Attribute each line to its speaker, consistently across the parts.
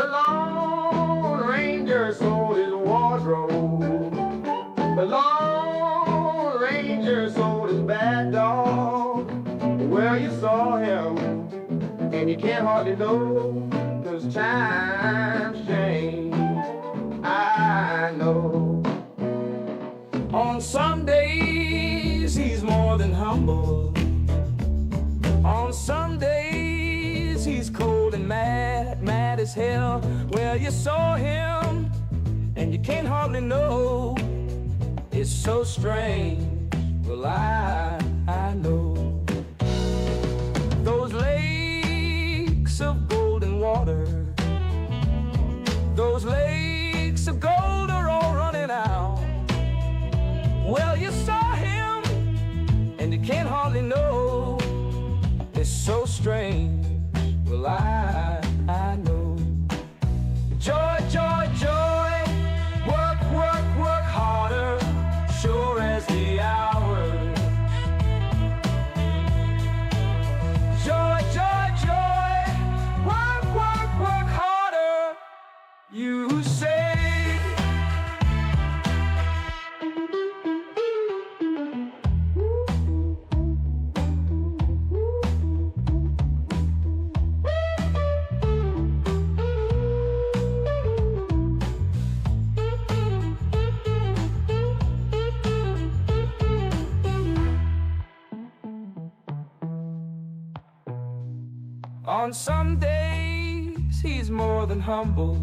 Speaker 1: The Lone Ranger sold his wardrobe. The Lone Ranger sold his bad dog. Well, you saw him, and you can't hardly know, 'cause times change, I know. On some days, he's more than humble. On some days, he's cold and mad, mad as hell. Well, you saw him, and you can't hardly know. It's so strange. Well, I know. Those lakes of golden water, those lakes of gold are all running out. Well, you saw him, and you can't hardly know. It's so strange. Well, I know. Joy, joy, joy. Work, work, work harder, sure as the hours. Joy, joy, joy. Work, work, work harder, you say. On some days, he's more than humble.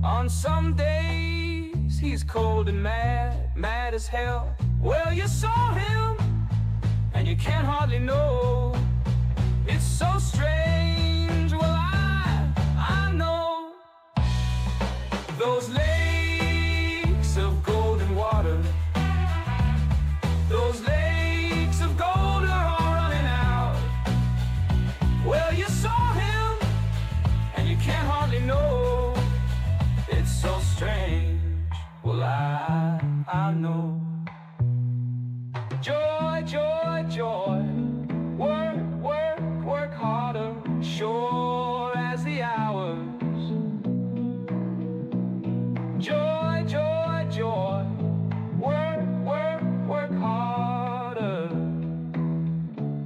Speaker 1: On some days, he's cold and mad, mad as hell. Well, you saw him, and you can't hardly know. It's so strange. Well, I know. Those lakes of golden water, those lakes of gold are all running out. Well, you saw him, and you can't hardly know. It's so strange. Well, I know. Joy, joy, joy. Work, work, work harder, sure as the hours. Joy, joy, joy. Work, work, work harder,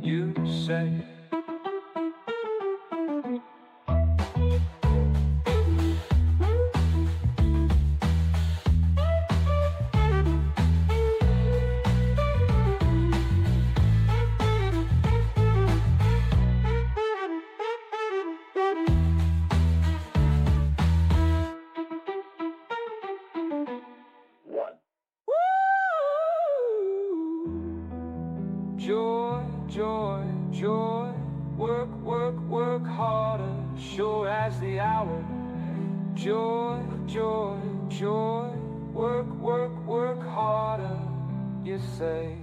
Speaker 1: you say. Joy, joy, joy. Work, work, work harder, sure as the hour. Joy, joy, joy. Work, work, work harder, you say.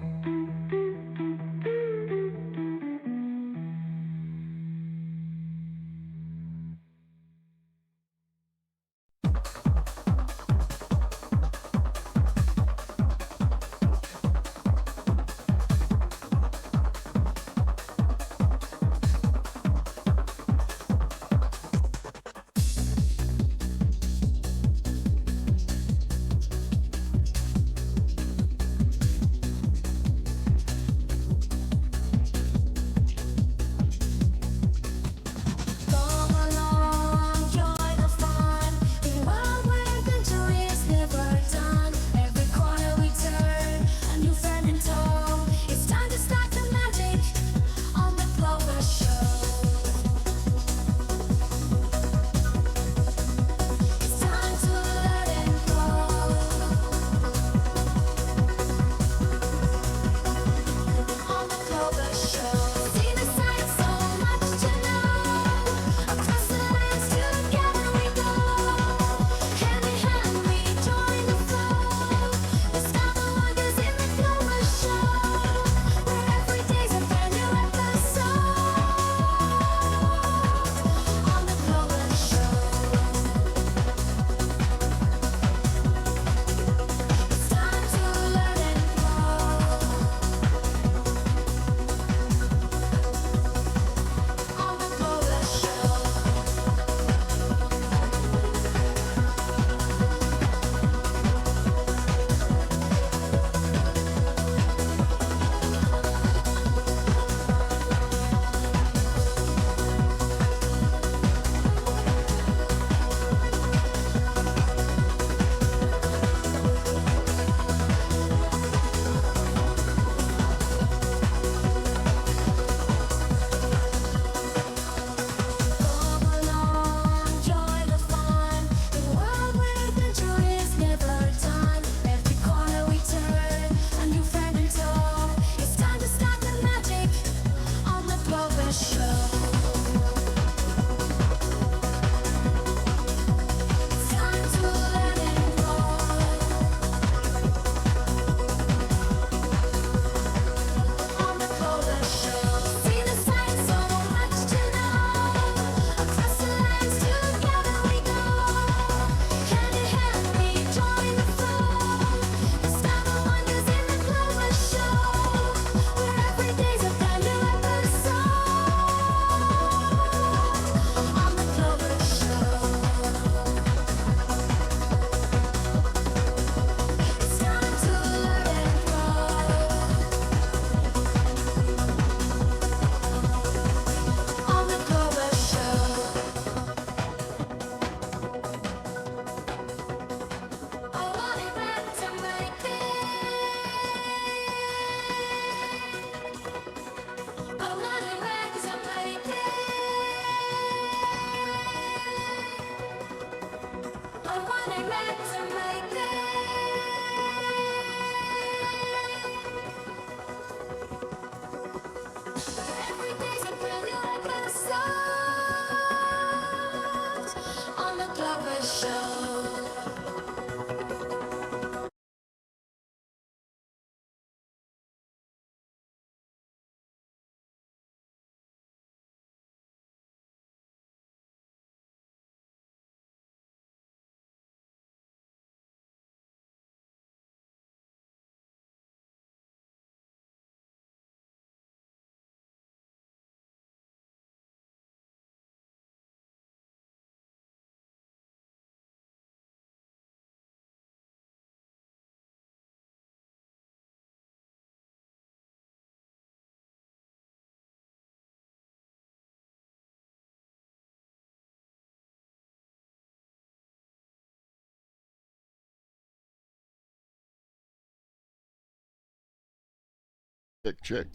Speaker 2: Check, check.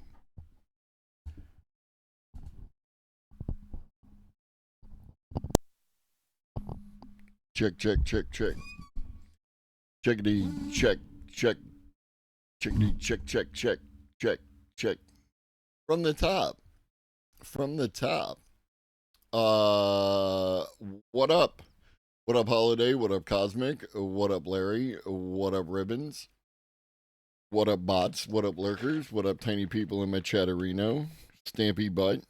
Speaker 2: Check, check, check, check. Checkity, check, check. Checkity, check, check, check, check, check. From the top. From the top. Uh, what up? What up, Holiday? What up, Cosmic? What up, Larry? What up, Ribbons? What up, bots? What up, lurkers? What up, tiny people in my chatterino? Stampy butt.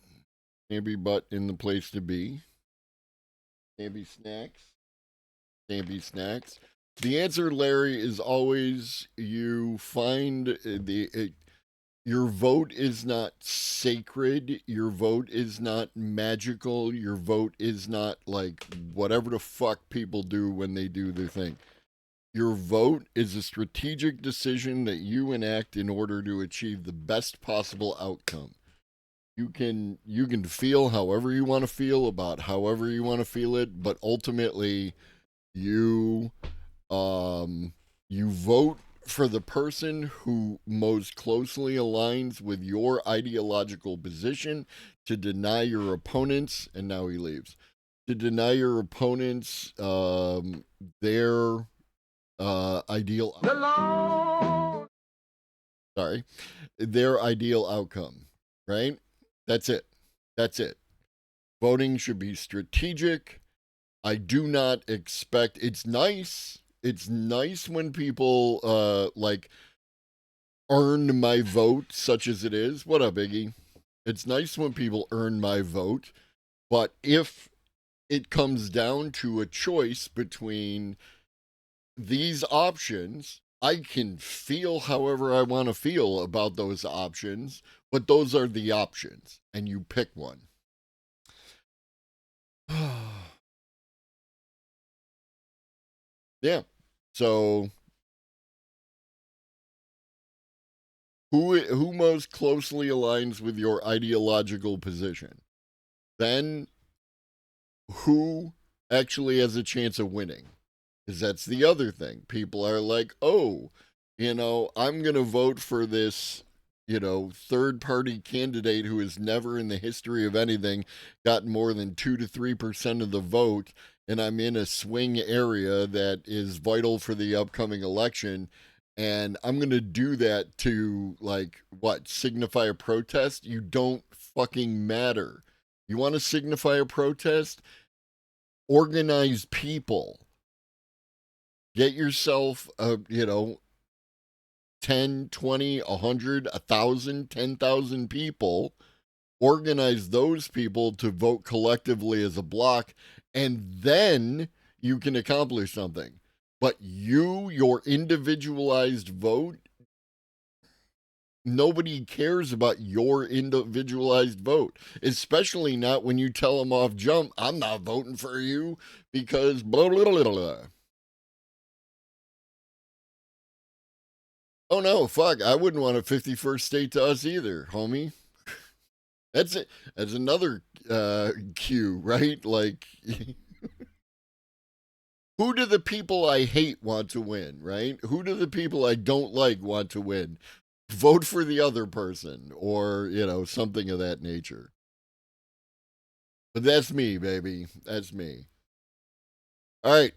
Speaker 2: Stampy butt in the place to be. Stampy snacks. Stampy snacks. The answer, Larry, is always you find your vote is not sacred. Your vote is not magical. Your vote is not like whatever the fuck people do when they do their thing. Your vote is a strategic decision that you enact in order to achieve the best possible outcome. You can feel however you want to feel about however you want to feel it, but ultimately you you vote for the person who most closely aligns with your ideological position to deny your opponents, and now he leaves, to deny your opponents their ideal sorry their ideal outcome, right? That's it. That's it. Voting should be strategic. I do not expect. It's nice. It's nice when people like earn my vote, such as it is. What up, Iggy? It's nice when people earn my vote, but if it comes down to a choice between these options, I can feel however I want to feel about those options, but those are the options, and you pick one. Yeah. So who most closely aligns with your ideological position? Then who actually has a chance of winning? Because that's the other thing. People are like, oh, I'm going to vote for this, third party candidate who has never in the history of anything gotten more than 2 to 3% of the vote. And I'm in a swing area that is vital for the upcoming election. And I'm going to do that to, like, what, signify a protest? You don't fucking matter. You want to signify a protest? Organize people. Get yourself, 10, 20, 100, 1,000, 10,000 people. Organize those people to vote collectively as a block, and then you can accomplish something. But your individualized vote, nobody cares about your individualized vote, especially not when you tell them off jump, I'm not voting for you because blah, blah, blah, blah. Oh no, fuck! I wouldn't want a 51st state to us either, homie. That's it. That's another cue, right? Like, who do the people I hate want to win, right? Who do the people I don't like want to win? Vote for the other person, or something of that nature. But that's me, baby. That's me. All right.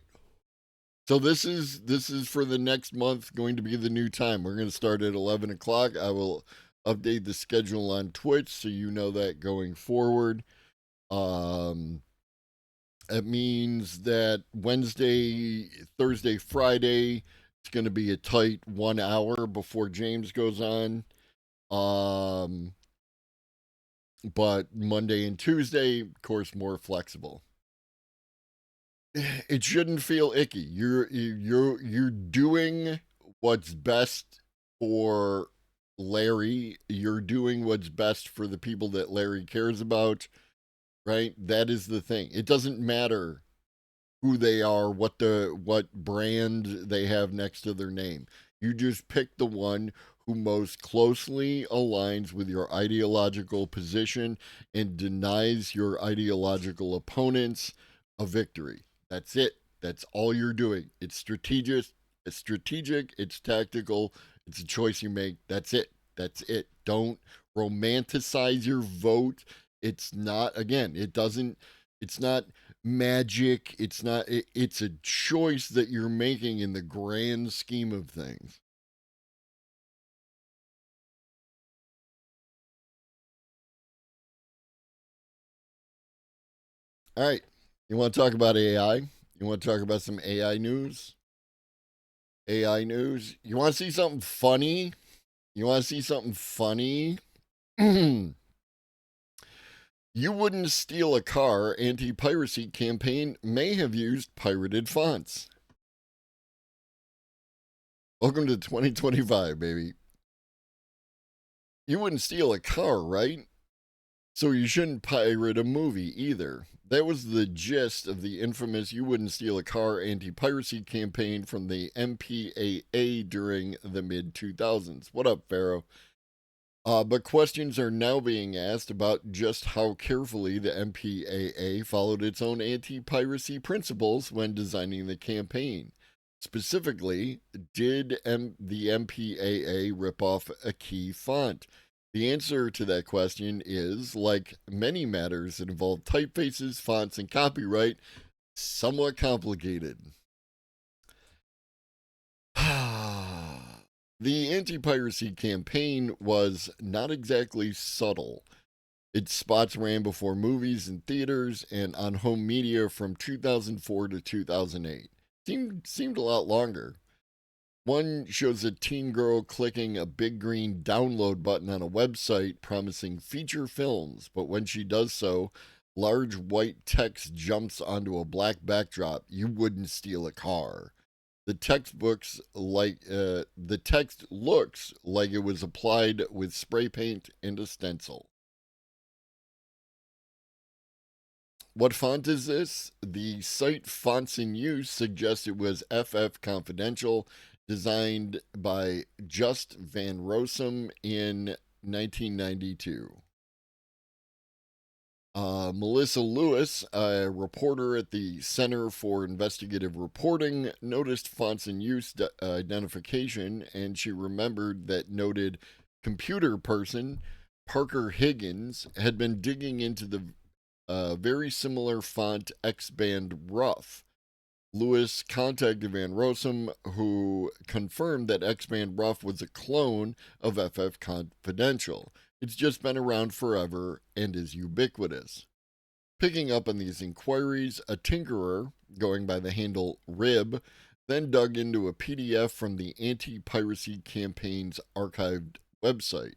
Speaker 2: So this is for the next month going to be the new time. We're going to start at 11 o'clock. I will update the schedule on Twitch so you know that going forward. Um, it means that Wednesday, Thursday, Friday, it's going to be a tight 1 hour before James goes on. But Monday and Tuesday, of course, more flexible. It shouldn't feel icky. You're doing what's best for Larry. You're doing what's best for the people that Larry cares about, right? That is the thing. It doesn't matter who they are, what brand they have next to their name. You just pick the one who most closely aligns with your ideological position and denies your ideological opponents a victory. That's it. That's all you're doing. It's strategic, it's tactical, it's a choice you make. That's it. That's it. Don't romanticize your vote. It's not, again, it's not magic. It's a choice that you're making in the grand scheme of things. All right. You want to talk about AI? You want to talk about some AI news? AI news. You want to see something funny? You want to see something funny? You Wouldn't Steal a Car anti piracy campaign may have used pirated fonts. Welcome to 2025, baby. You wouldn't steal a car, right? So you shouldn't pirate a movie either. That was the gist of the infamous You Wouldn't Steal a Car anti piracy campaign from the MPAA during the mid 2000s. What up, Pharaoh? But questions are now being asked about just how carefully the MPAA followed its own anti piracy principles when designing the campaign. Specifically, did the MPAA rip off a key font? The answer to that question is, like many matters that involve typefaces, fonts, and copyright, somewhat complicated. The anti piracy campaign was not exactly subtle. Its spots ran before movies in theaters and on home media from 2004 to 2008. Seemed a lot longer. One shows a teen girl clicking a big green download button on a website promising feature films, but when she does so, large white text jumps onto a black backdrop. You wouldn't steal a car. The text looks like it was applied with spray paint and a stencil. What font is this? The site Fonts in Use suggests it was FF Confidential, designed by Just Van Rossum in 1992. Melissa Lewis, a reporter at the Center for Investigative Reporting, noticed Fonts in Use identification, and she remembered that noted computer person Parker Higgins had been digging into the very similar font X-Band Rough. Lewis contacted Van Rossum, who confirmed that X-Band Rough was a clone of FF Confidential. It's just been around forever and is ubiquitous. Picking up on these inquiries, a tinkerer, going by the handle Rib, then dug into a PDF from the anti-piracy campaign's archived website.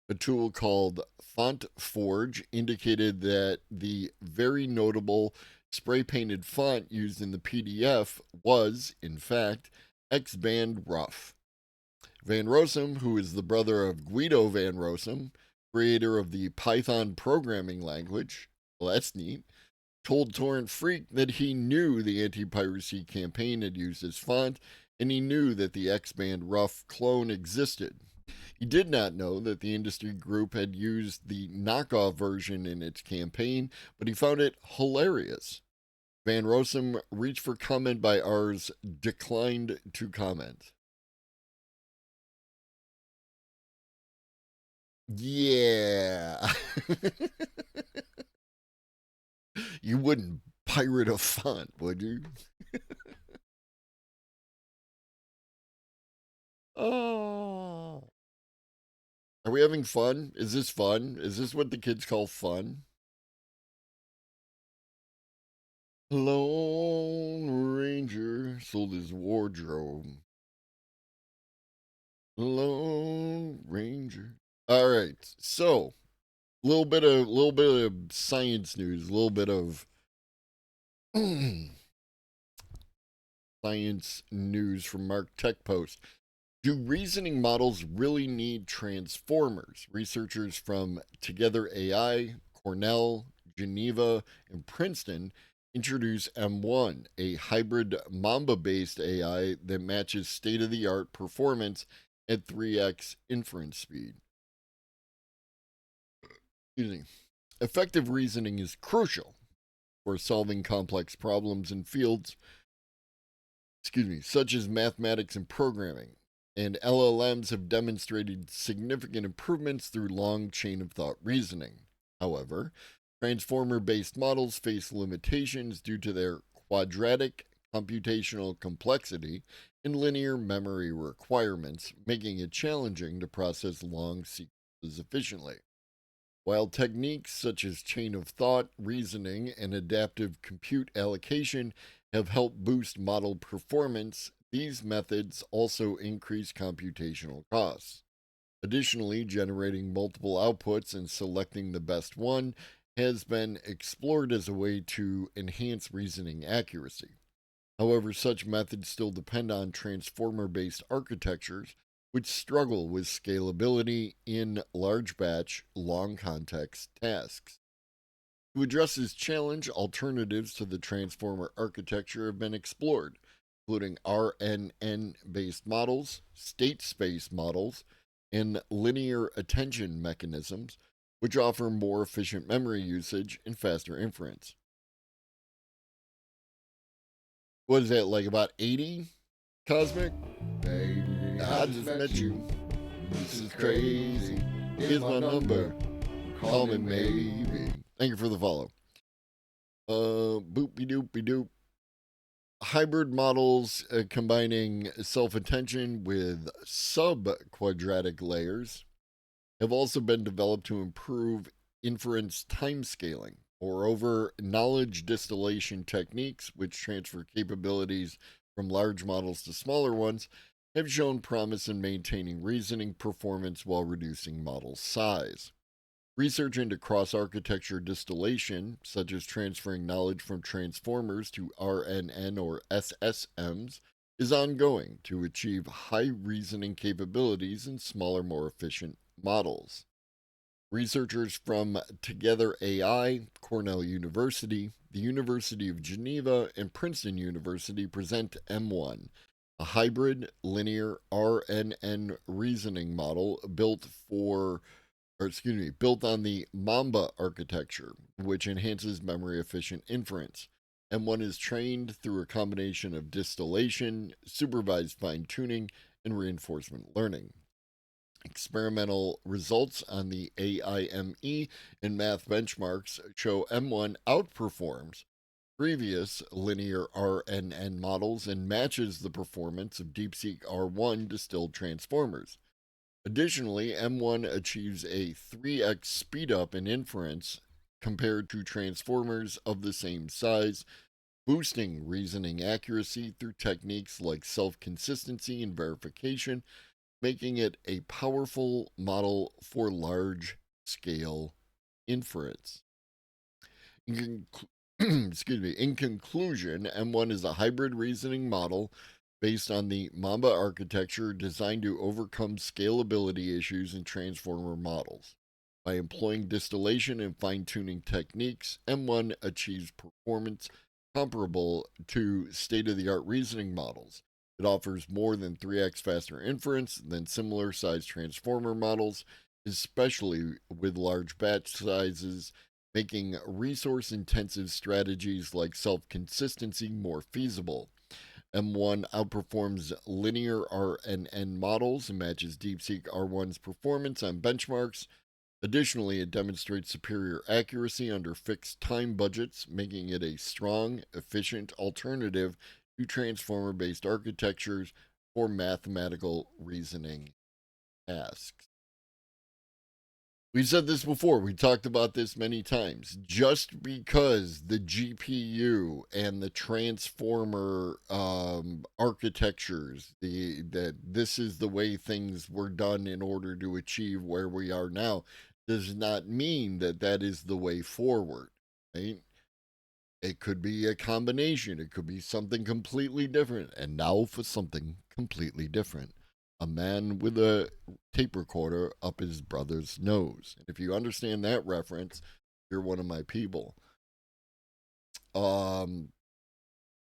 Speaker 2: A tool called Font Forge indicated that the very notable spray-painted font used in the PDF was, in fact, X-Band Rough. Van Rossum, who is the brother of Guido Van Rossum, creator of the Python programming language, well, that's neat, told Torrent Freak that he knew the anti-piracy campaign had used his font, and he knew that the X-Band Rough clone existed. He did not know that the industry group had used the knockoff version in its campaign, but he found it hilarious. Van Rossum reached for comment by ours, declined to comment. Yeah. You wouldn't pirate a font, would you? Oh. Are we having fun? Is this fun? Is this what the kids call fun? Lone Ranger sold his wardrobe. Lone Ranger. All right. So, little bit of science news, a little bit of science news from Mark Tech Post. Do reasoning models really need transformers? Researchers from Together AI, Cornell, Geneva, and Princeton introduce M1, a hybrid Mamba-based AI that matches state-of-the-art performance at 3x inference speed. Excuse me. Effective reasoning is crucial for solving complex problems in fields, such as mathematics and programming. and LLMs have demonstrated significant improvements through long chain of thought reasoning. However, transformer-based models face limitations due to their quadratic computational complexity and linear memory requirements, making it challenging to process long sequences efficiently. While techniques such as chain of thought reasoning and adaptive compute allocation have helped boost model performance, these methods also increase computational costs. Additionally, generating multiple outputs and selecting the best one has been explored as a way to enhance reasoning accuracy. However, such methods still depend on transformer based architectures, which struggle with scalability in large batch, long context tasks. To address this challenge, alternatives to the transformer architecture have been explored, including RNN based models, state space models, and linear attention mechanisms, which offer more efficient memory usage and faster inference. What is that, like about 80? Cosmic?
Speaker 1: Baby,
Speaker 2: I just met you. This is crazy. Here's my number. Call me maybe. Thank you for the follow. Boopy doopy doop. Hybrid models combining self attention with sub quadratic layers have also been developed to improve inference time scaling. Moreover, knowledge distillation techniques, which transfer capabilities from large models to smaller ones, have shown promise in maintaining reasoning performance while reducing model size. Research into cross architecture distillation, such as transferring knowledge from transformers to RNN or SSMs, is ongoing to achieve high reasoning capabilities in smaller, more efficient models. Researchers from Together AI, Cornell University, the University of Geneva, and Princeton University present M1, a hybrid linear RNN reasoning model built on the Mamba architecture, which enhances memory efficient inference. M1 is trained through a combination of distillation, supervised fine tuning, and reinforcement learning. Experimental results on the AIME and math benchmarks show M1 outperforms previous linear RNN models and matches the performance of DeepSeek R1 distilled transformers. Additionally, M1 achieves a 3x speedup in inference compared to transformers of the same size, boosting reasoning accuracy through techniques like self consistency and verification, making it a powerful model for large scale inference. In conclusion, M1 is a hybrid reasoning model based on the Mamba architecture designed to overcome scalability issues in transformer models. By employing distillation and fine tuning techniques, M1 achieves performance comparable to state of the art reasoning models. It offers more than 3x faster inference than similar sized transformer models, especially with large batch sizes, making resource intensive strategies like self consistency more feasible. M1 outperforms linear RNN models and matches DeepSeek R1's performance on benchmarks. Additionally, it demonstrates superior accuracy under fixed time budgets, making it a strong, efficient alternative to transformer based architectures for mathematical reasoning tasks. We've said this before, we talked about this many times. Just because the GPU and the transformer architectures, that this is the way things were done in order to achieve where we are now, does not mean that that is the way forward, right? It could be a combination. It could be something completely different. And now for something completely different. A man with a tape recorder up his brother's nose. And if you understand that reference, you're one of my people.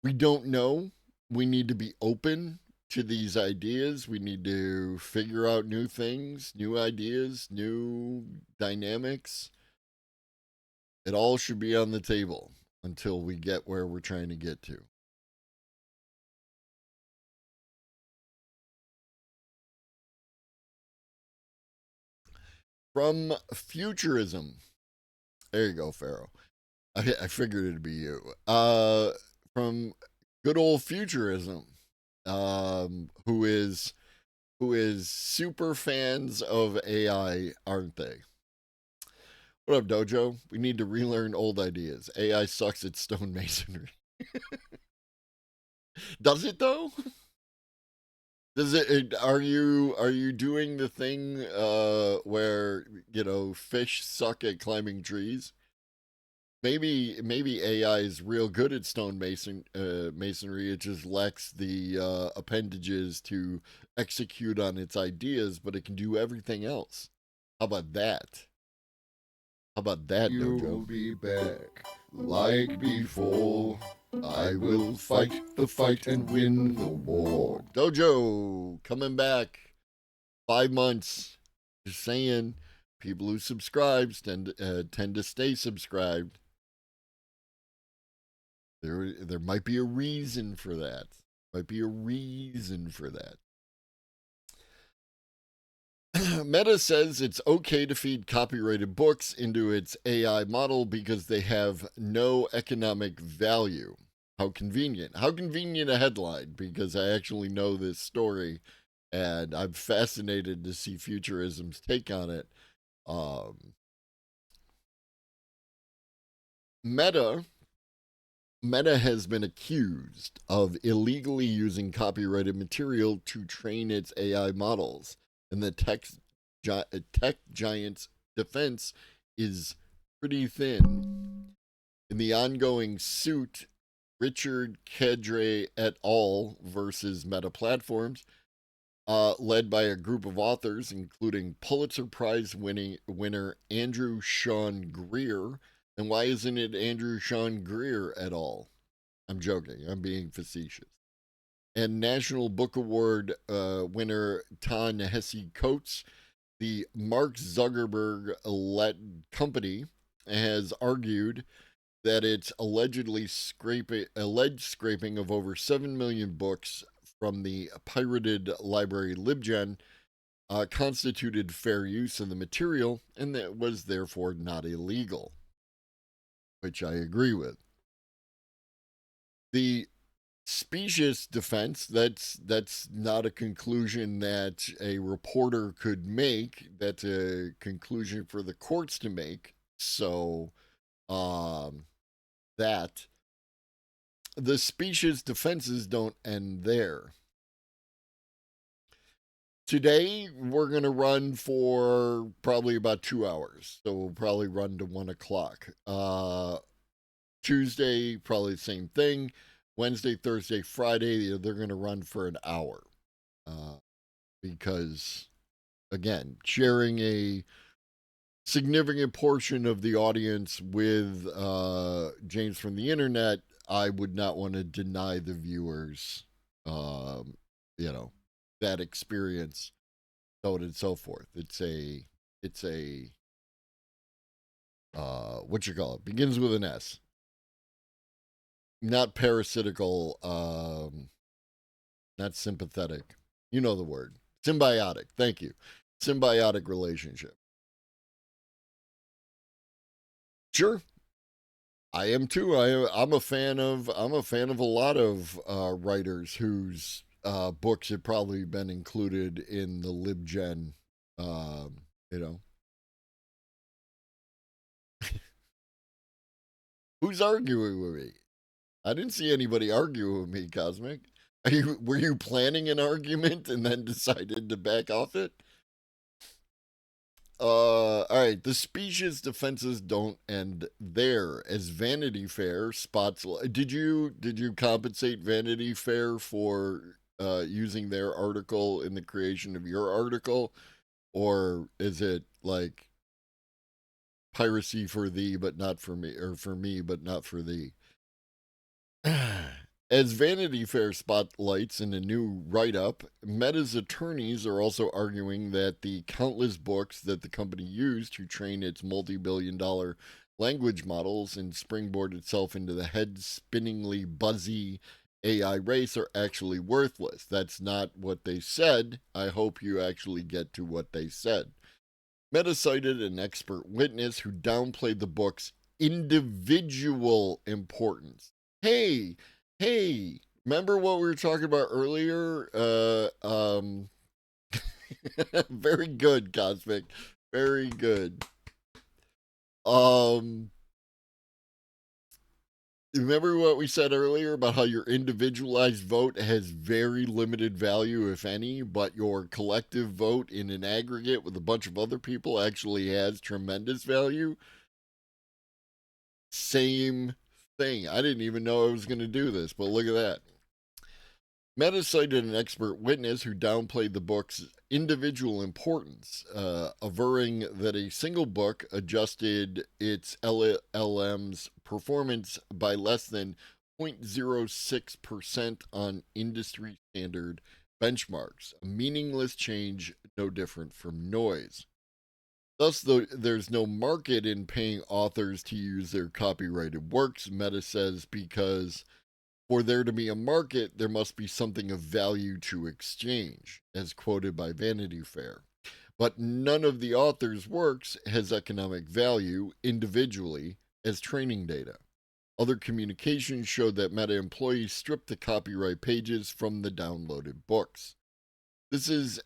Speaker 2: We don't know. We need to be open to these ideas. We need to figure out new things, new ideas, new dynamics. It all should be on the table until we get where we're trying to get to. From Futurism. There you go, Pharaoh. I figured it'd be you. From good old Futurism, who is super fans of AI, aren't they? What up, Dojo? We need to relearn old ideas. AI sucks at stonemasonry. Does it though? Does it? Are you doing the thing where fish suck at climbing trees? Maybe AI is real good at masonry. It just lacks the appendages to execute on its ideas, but it can do everything else. How about that? How about that, Dojo?
Speaker 1: You'll be back like before. I will fight the fight and win the war.
Speaker 2: Dojo coming back. 5 months. Just saying, people who subscribe tend to stay subscribed. There might be a reason for that. Meta says it's okay to feed copyrighted books into its AI model because they have no economic value. How convenient. How convenient a headline, because I actually know this story and I'm fascinated to see Futurism's take on it. Meta has been accused of illegally using copyrighted material to train its AI models, and the tech giant's defense is pretty thin. In the ongoing suit, Richard Kedre et al. Versus Meta Platforms, led by a group of authors, including Pulitzer Prize winner Andrew Sean Greer. And why isn't it Andrew Sean Greer et al.? I'm joking. I'm being facetious. And National Book Award winner Ta-Nehisi Coates, the Mark Zuckerberg-led company, has argued that its alleged scraping of over 7 million books from the pirated library LibGen constituted fair use of the material and that was therefore not illegal, which I agree with. The specious defense, that's not a conclusion that a reporter could make. That's a conclusion for the courts to make. So that the specious defenses don't end there. Today, we're going to run for probably about 2 hours. So we'll probably run to 1 o'clock. Tuesday, probably the same thing. Wednesday, Thursday, Friday, they're going to run for an hour. Because, again, sharing a significant portion of the audience with James from the internet, I would not want to deny the viewers, that experience, so on and so forth. It's a what you call it? Begins with an S. Not parasitical, not sympathetic. You know the word. Symbiotic. Thank you. Symbiotic relationship. Sure. I am too. I'm a fan of a lot of writers whose books have probably been included in the LibGen, Who's arguing with me? I didn't see anybody arguing with me, Cosmic. Were you planning an argument and then decided to back off it? All right. The specious defenses don't end there, as Vanity Fair spots. Did you compensate Vanity Fair for using their article in the creation of your article, or is it like piracy for thee but not for me, or for me but not for thee? As Vanity Fair spotlights in a new write-up, Meta's attorneys are also arguing that the countless books that the company used to train its multi-billion-dollar language models and springboard itself into the head-spinningly buzzy AI race are actually worthless. That's not what they said. I hope you actually get to what they said. Meta cited an expert witness who downplayed the book's individual importance. Hey, hey, remember what we were talking about earlier? Very good, Cosmic. Very good. Um, Remember what we said earlier about how your individualized vote has very limited value, if any, but your collective vote in an aggregate with a bunch of other people actually has tremendous value? Same thing. I didn't even know I was going to do this, but look at that. Meta cited an expert witness who downplayed the book's individual importance, averring that a single book adjusted its LLM's performance by less than 0.06% on industry standard benchmarks, a meaningless change no different from noise. Thus, there's no market in paying authors to use their copyrighted works, Meta says, because for there to be a market, there must be something of value to exchange, as quoted by Vanity Fair. But none of the author's works has economic value individually as training data. Other communications showed that Meta employees stripped the copyright pages from the downloaded books. This is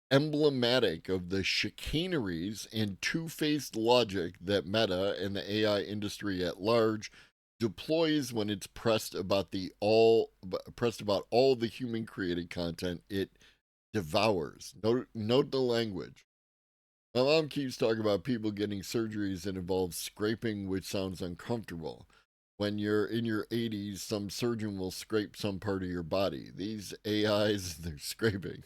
Speaker 2: emblematic of the chicaneries and two-faced logic that Meta and the AI industry at large deploys when it's pressed about all the human created content it devours. Note the language. My mom keeps talking about people getting surgeries that involve scraping, which sounds uncomfortable. When you're in your 80s, some surgeon will scrape some part of your body. These AIs, they're scraping.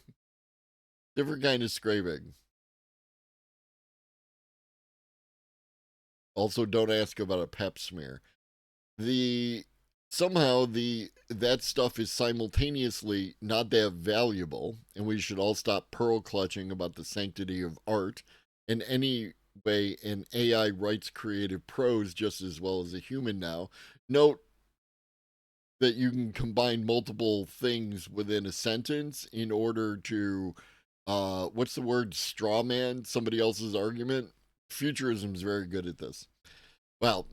Speaker 2: Different kind of scraping. Also, don't ask about a pap smear. The somehow that stuff is simultaneously not that valuable, and we should all stop pearl clutching about the sanctity of art. In any way, an AI writes creative prose just as well as a human now. Note that you can combine multiple things within a sentence in order to what's the word, straw man somebody else's argument. Futurism is very good at this. Well,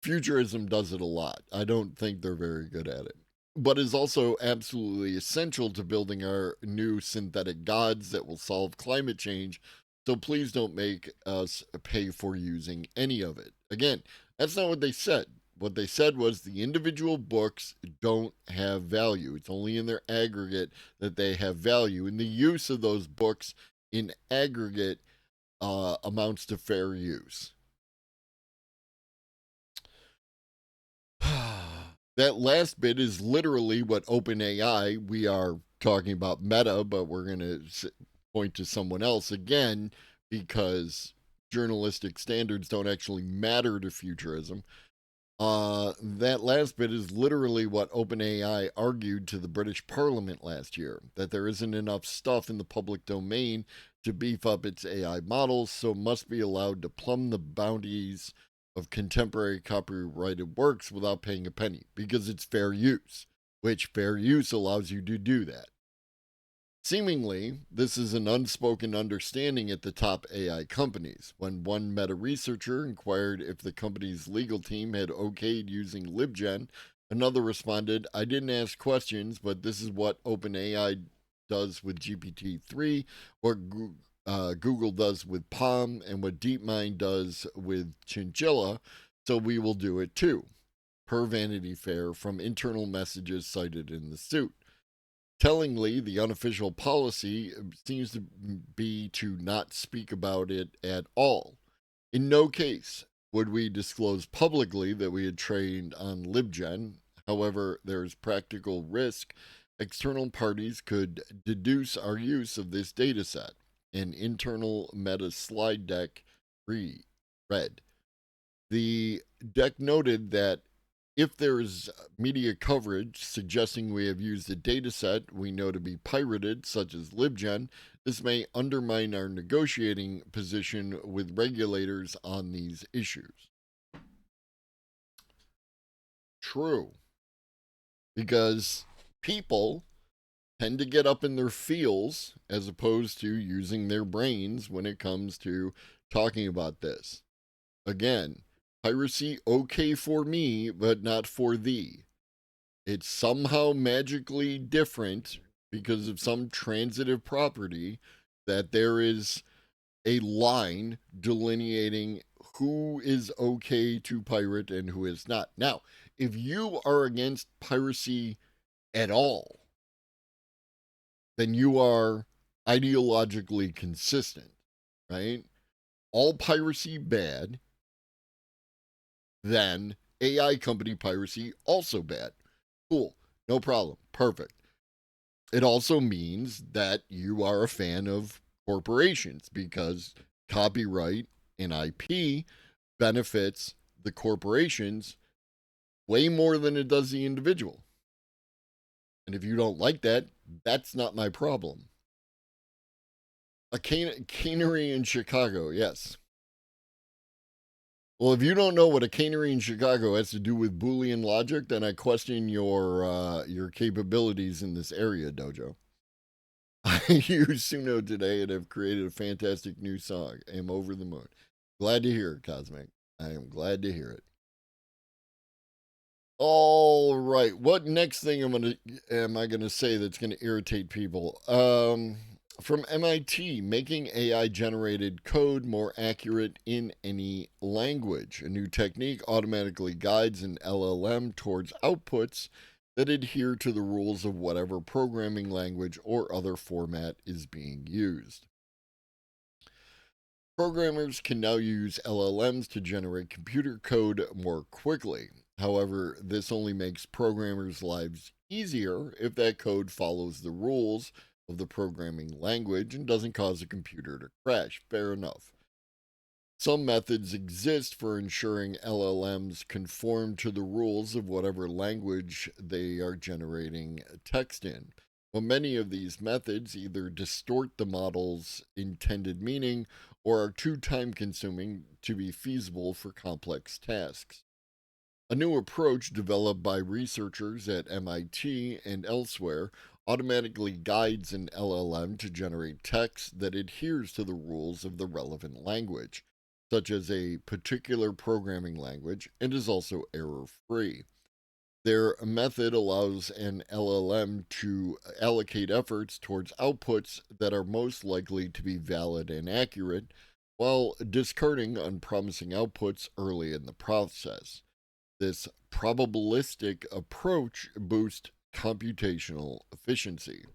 Speaker 2: Futurism does it a lot. I don't think they're very good at it, but is also absolutely essential to building our new synthetic gods that will solve climate change. So please don't make us pay for using any of it. Again, that's not what they said. What they said was the individual books don't have value. It's only in their aggregate that they have value. And the use of those books in aggregate amounts to fair use. That last bit is literally what OpenAI, we are talking about Meta, but we're going to point to someone else again because journalistic standards don't actually matter to futurism. That last bit is literally what OpenAI argued to the British Parliament last year, that there isn't enough stuff in the public domain to beef up its AI models, so it must be allowed to plumb the boundaries of contemporary copyrighted works without paying a penny, because it's fair use, which fair use allows you to do that. Seemingly, this is an unspoken understanding at the top AI companies. When one Meta researcher inquired if the company's legal team had okayed using LibGen, another responded, I didn't ask questions, but this is what OpenAI does with GPT-3, what Google does with Palm, and what DeepMind does with Chinchilla, so we will do it too, per Vanity Fair from internal messages cited in the suit. Tellingly, the unofficial policy seems to be to not speak about it at all. In no case would we disclose publicly that we had trained on LibGen. However, there is practical risk external parties could deduce our use of this dataset. An internal Meta slide deck read. The deck noted that if there is media coverage suggesting we have used a dataset we know to be pirated, such as LibGen, this may undermine our negotiating position with regulators on these issues. True. Because people tend to get up in their feels as opposed to using their brains when it comes to talking about this. Again, piracy okay for me, but not for thee. It's somehow magically different because of some transitive property that there is a line delineating who is okay to pirate and who is not. Now, if you are against piracy at all, then you are ideologically consistent, right? All piracy bad, then AI company piracy also bad. Cool, no problem, perfect. It also means that you are a fan of corporations because copyright and IP benefits the corporations way more than it does the individual. And if you don't like that, that's not my problem. A cannery in Chicago, yes. Well, if you don't know what a cannery in Chicago has to do with Boolean logic, then I question your capabilities in this area, Dojo. I used Suno today and have created a fantastic new song. I am over the moon. Glad to hear it, Cosmic. I am glad to hear it. All right. What next thing am I gonna say that's gonna irritate people? From MIT, making AI generated code more accurate in any language. A new technique automatically guides an LLM towards outputs that adhere to the rules of whatever programming language or other format is being used. Programmers can now use LLMs to generate computer code more quickly. However, this only makes programmers' lives easier if that code follows the rules of the programming language and doesn't cause a computer to crash. Fair enough. Some methods exist for ensuring LLMs conform to the rules of whatever language they are generating text in. But many of these methods either distort the model's intended meaning or are too time consuming to be feasible for complex tasks. A new approach developed by researchers at MIT and elsewhere automatically guides an LLM to generate text that adheres to the rules of the relevant language, such as a particular programming language, and is also error free. Their method allows an LLM to allocate efforts towards outputs that are most likely to be valid and accurate, while discarding unpromising outputs early in the process. This probabilistic approach boosts computational efficiency.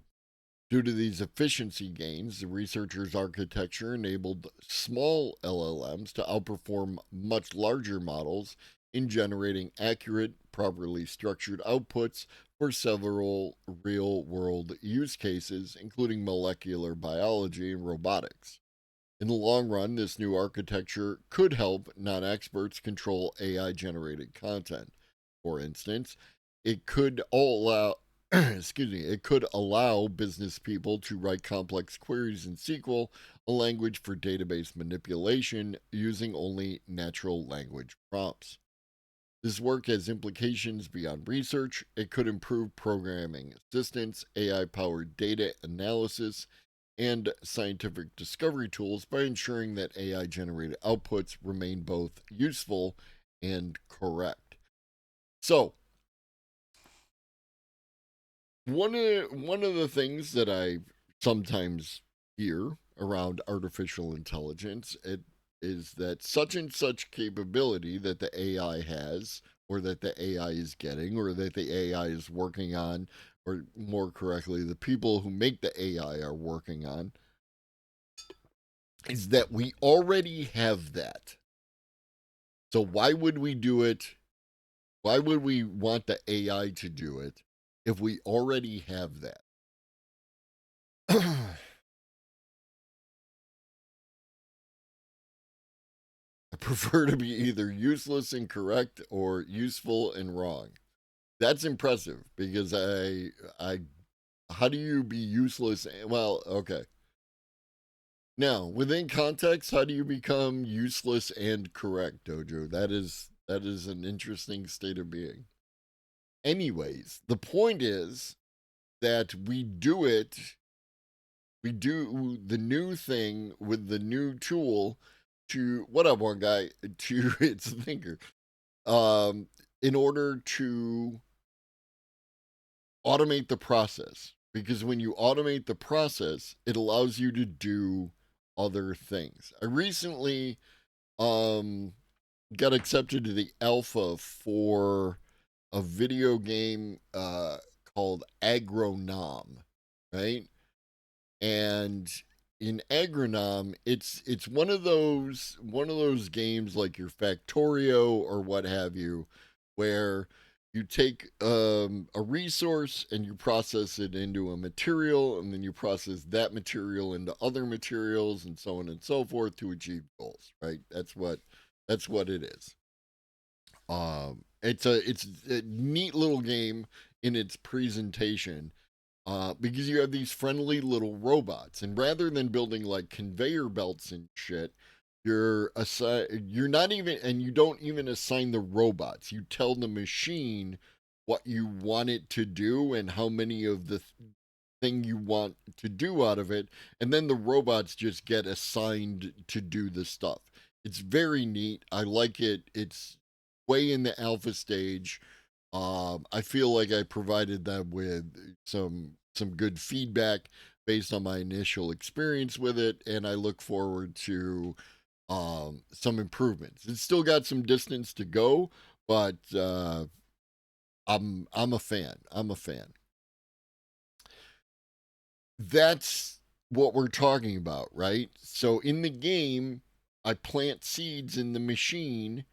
Speaker 2: Due to these efficiency gains, the researchers' architecture enabled small LLMs to outperform much larger models in generating accurate, properly structured outputs for several real world use cases, including molecular biology and robotics. In the long run, this new architecture could help non experts control AI generated content. For instance, it could allow it could allow business people to write complex queries in SQL, a language for database manipulation, using only natural language prompts. This work has implications beyond research. It could improve programming assistance, AI powered data analysis, and scientific discovery tools by ensuring that AI generated outputs remain both useful and correct. So, one of the things that I sometimes hear around artificial intelligence is that such and such capability that the AI has, or that the AI is getting, or that the AI is working on, or more correctly, the people who make the AI are working on, is that we already have that. So why would we do it? Why would we want the AI to do it if we already have that? I prefer to be either useless and correct or useful and wrong. That's impressive because how do you be useless? Well, okay. Now, within context, how do you become useless and correct, Dojo? That is an interesting state of being. Anyways, the point is that we do the new thing with the new tool to, what up, one guy, to its thinker, in order to automate the process. Because when you automate the process, it allows you to do other things. I recently got accepted to the alpha for a video game called Agronom, right? And in Agronom, it's one of those games like your Factorio or what have you, where you take a resource and you process it into a material, and then you process that material into other materials, and so on and so forth to achieve goals. Right? That's what it is. It's a neat little game in its presentation, because you have these friendly little robots, and rather than building like conveyor belts and shit, you're not even, and you don't even assign the robots. You tell the machine what you want it to do and how many of the thing you want to do out of it, and then the robots just get assigned to do the stuff. It's very neat. I like it. It's way in the alpha stage. I feel like I provided them with some good feedback based on my initial experience with it, and I look forward to some improvements. It's still got some distance to go, but I'm a fan. I'm a fan. That's what we're talking about, right? So in the game, I plant seeds in the machine,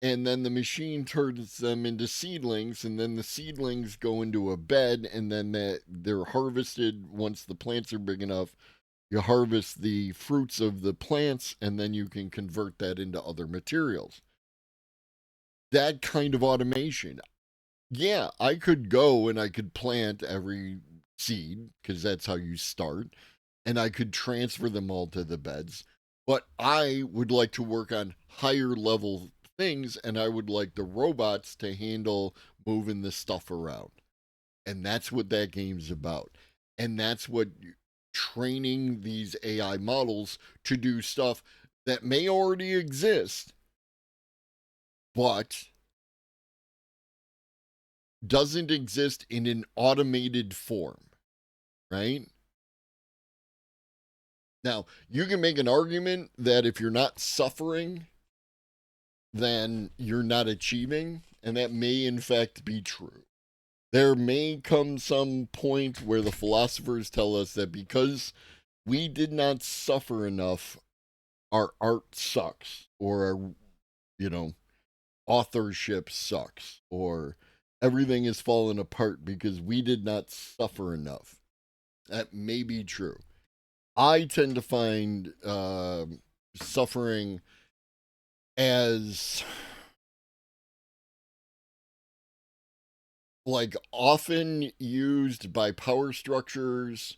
Speaker 2: and then the machine turns them into seedlings, and then the seedlings go into a bed, and then they're harvested once the plants are big enough. You harvest the fruits of the plants, and then you can convert that into other materials. That kind of automation. Yeah, I could go and I could plant every seed, because that's how you start, and I could transfer them all to the beds. But I would like to work on higher level things, and I would like the robots to handle moving the stuff around. And that's what that game's about. And that's what training these AI models to do stuff that may already exist, but doesn't exist in an automated form, right? Now, you can make an argument that if you're not suffering, then you're not achieving, and that may in fact be true. There may come some point where the philosophers tell us that because we did not suffer enough, our art sucks, or our, you know, authorship sucks, or everything is falling apart because we did not suffer enough. That may be true. I tend to find suffering as like often used by power structures,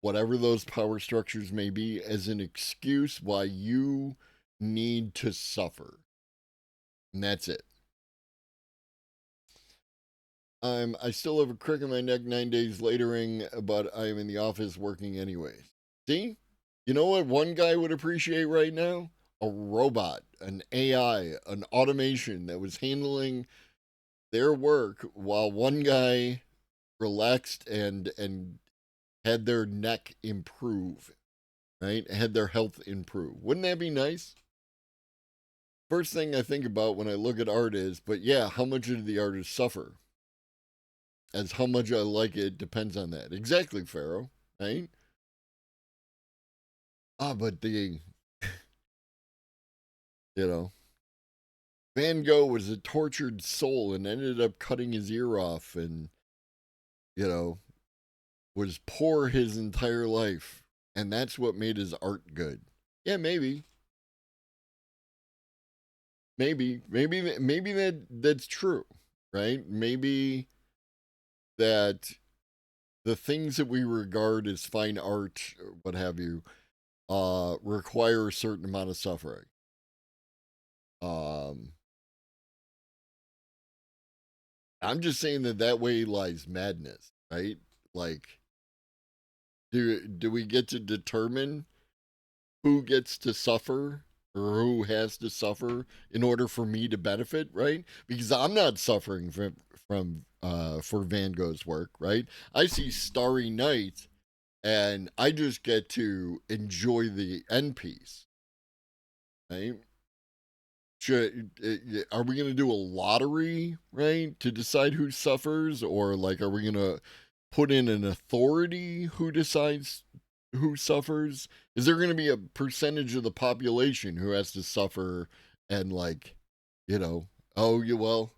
Speaker 2: whatever those power structures may be, as an excuse why you need to suffer. And that's it. I still have a crick in my neck 9 days latering, but I am in the office working anyways. See? You know what one guy would appreciate right now? A robot, an AI, an automation that was handling their work while one guy relaxed and had their neck improve, right? Had their health improve. Wouldn't that be nice? First thing I think about when I look at art is, but yeah, how much did the artist suffer? As how much I like it depends on that. Exactly, Pharaoh, right? But you know, Van Gogh was a tortured soul and ended up cutting his ear off, and, you know, was poor his entire life. And that's what made his art good. Yeah, maybe. Maybe that's true, right? Maybe that the things that we regard as fine art, or what have you, require a certain amount of suffering. Um, I'm just saying that way lies madness. right? Like, do we get to determine who gets to suffer or who has to suffer in order for me to benefit, right? Because I'm not suffering from for Van Gogh's work, right? I see Starry Night and I just get to enjoy the end piece, right? Are we going to do a lottery, right, to decide who suffers, or like are we going to put in an authority who decides who suffers? Is there going to be a percentage of the population who has to suffer and like, you know, oh, you well,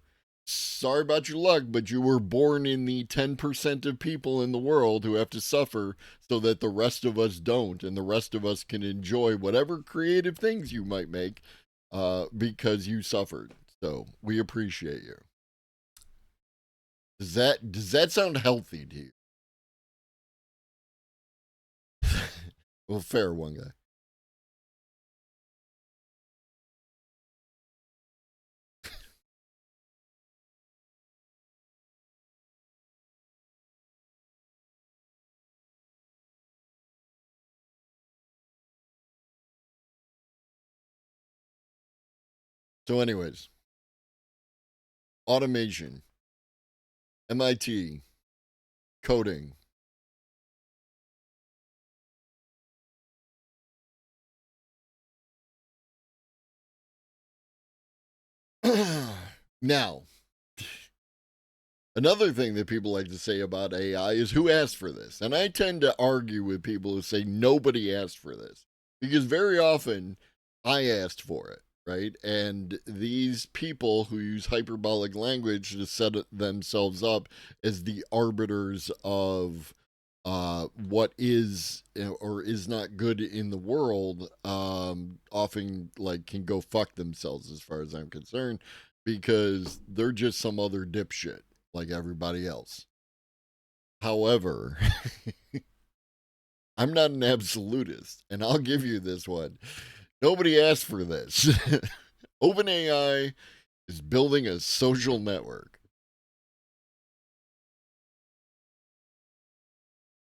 Speaker 2: sorry about your luck, but you were born in the 10% of people in the world who have to suffer so that the rest of us don't, and the rest of us can enjoy whatever creative things you might make because you suffered. So we appreciate you. Does that sound healthy to you? Well, fair one guy. So, anyways, automation, MIT, coding. Now, another thing that people like to say about AI is who asked for this? And I tend to argue with people who say nobody asked for this because very often I asked for it, right? And these people who use hyperbolic language to set themselves up as the arbiters of what is or is not good in the world often like can go fuck themselves as far as I'm concerned because they're just some other dipshit like everybody else. However, I'm not an absolutist, and I'll give you this one. Nobody asked for this. OpenAI is building a social network.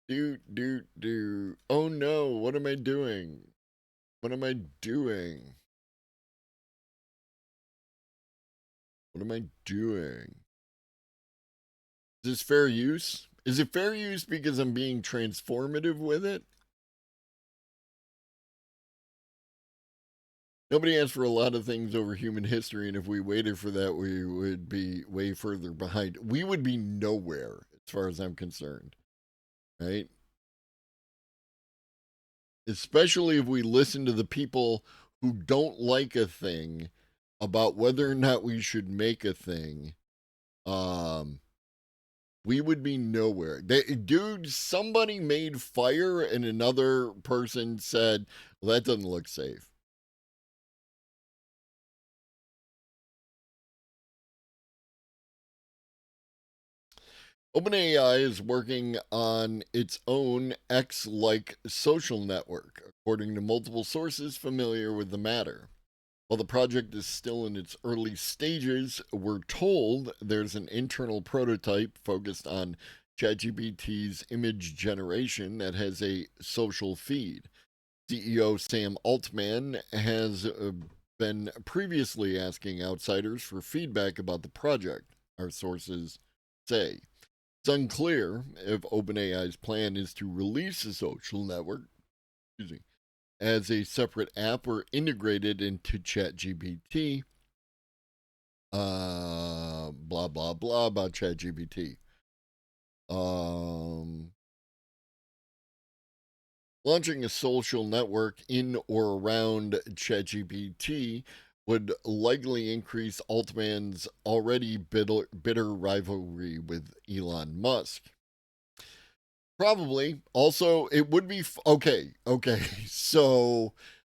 Speaker 2: Do. Oh no, what am I doing? What am I doing? What am I doing? Is this fair use? Is it fair use because I'm being transformative with it? Nobody asked for a lot of things over human history, and if we waited for that, we would be way further behind. We would be nowhere, as far as I'm concerned, right? Especially if we listen to the people who don't like a thing about whether or not we should make a thing. Um, we would be nowhere. Dude, somebody made fire, and another person said, well, that doesn't look safe. OpenAI is working on its own X like social network, according to multiple sources familiar with the matter. While the project is still in its early stages, we're told there's an internal prototype focused on ChatGPT's image generation that has a social feed. CEO Sam Altman has been previously asking outsiders for feedback about the project, our sources say. It's unclear if OpenAI's plan is to release a social network, excuse me, as a separate app or integrated into ChatGPT. Blah blah blah about ChatGPT. Um, Launching a social network in or around ChatGPT would likely increase Altman's already bitter rivalry with Elon Musk. Probably. Also, it would be okay. Okay, so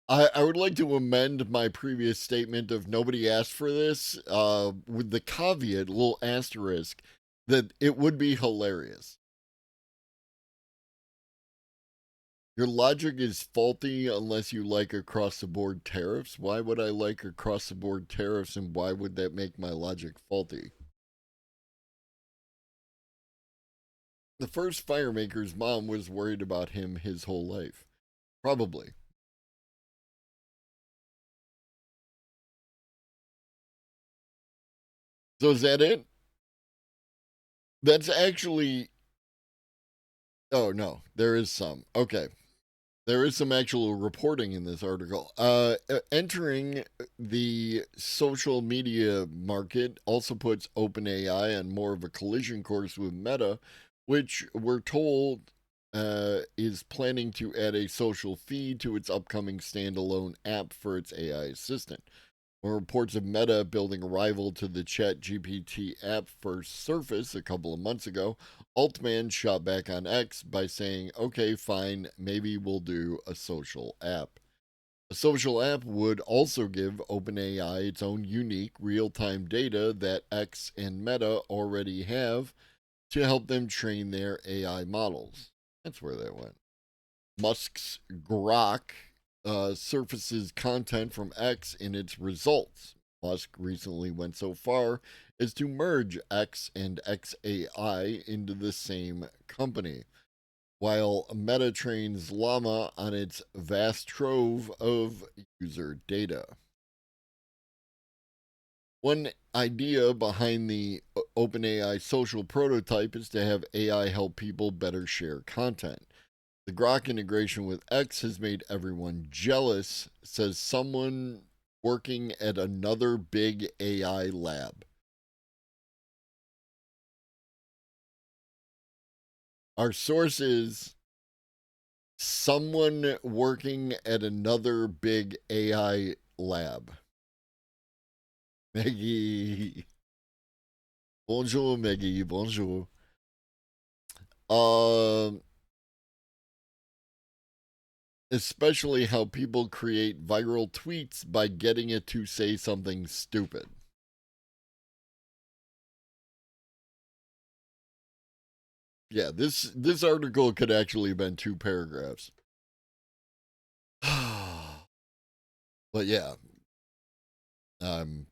Speaker 2: I would like to amend my previous statement of nobody asked for this with the caveat, little asterisk, that it would be hilarious. Your logic is faulty unless you like across the board tariffs. Why would I like across the board tariffs and why would that make my logic faulty? the first firemaker's mom was worried about him his whole life. Probably. So is that it? That's actually. Oh, no. There is some. Okay. There is some actual reporting in this article. Entering the social media market also puts OpenAI on more of a collision course with Meta, which we're told is planning to add a social feed to its upcoming standalone app for its AI assistant. When reports of Meta building a rival to the ChatGPT app first surfaced a couple of months ago, Altman shot back on X by saying, okay, fine, maybe we'll do a social app. A social app would also give OpenAI its own unique real time data that X and Meta already have to help them train their AI models. That's where that went. Musk's Grok surfaces content from X in its results. Musk recently went so far as to merge X and XAI into the same company, while Meta trains Llama on its vast trove of user data. One idea behind the OpenAI social prototype is to have AI help people better share content. The Grok integration with X has made everyone jealous, says someone working at another big AI lab. Our source is someone working at another big AI lab. Maggie. Bonjour, Maggie. Bonjour. Especially how people create viral tweets by getting it to say something stupid. Yeah, this article could actually have been 2 paragraphs. But yeah, never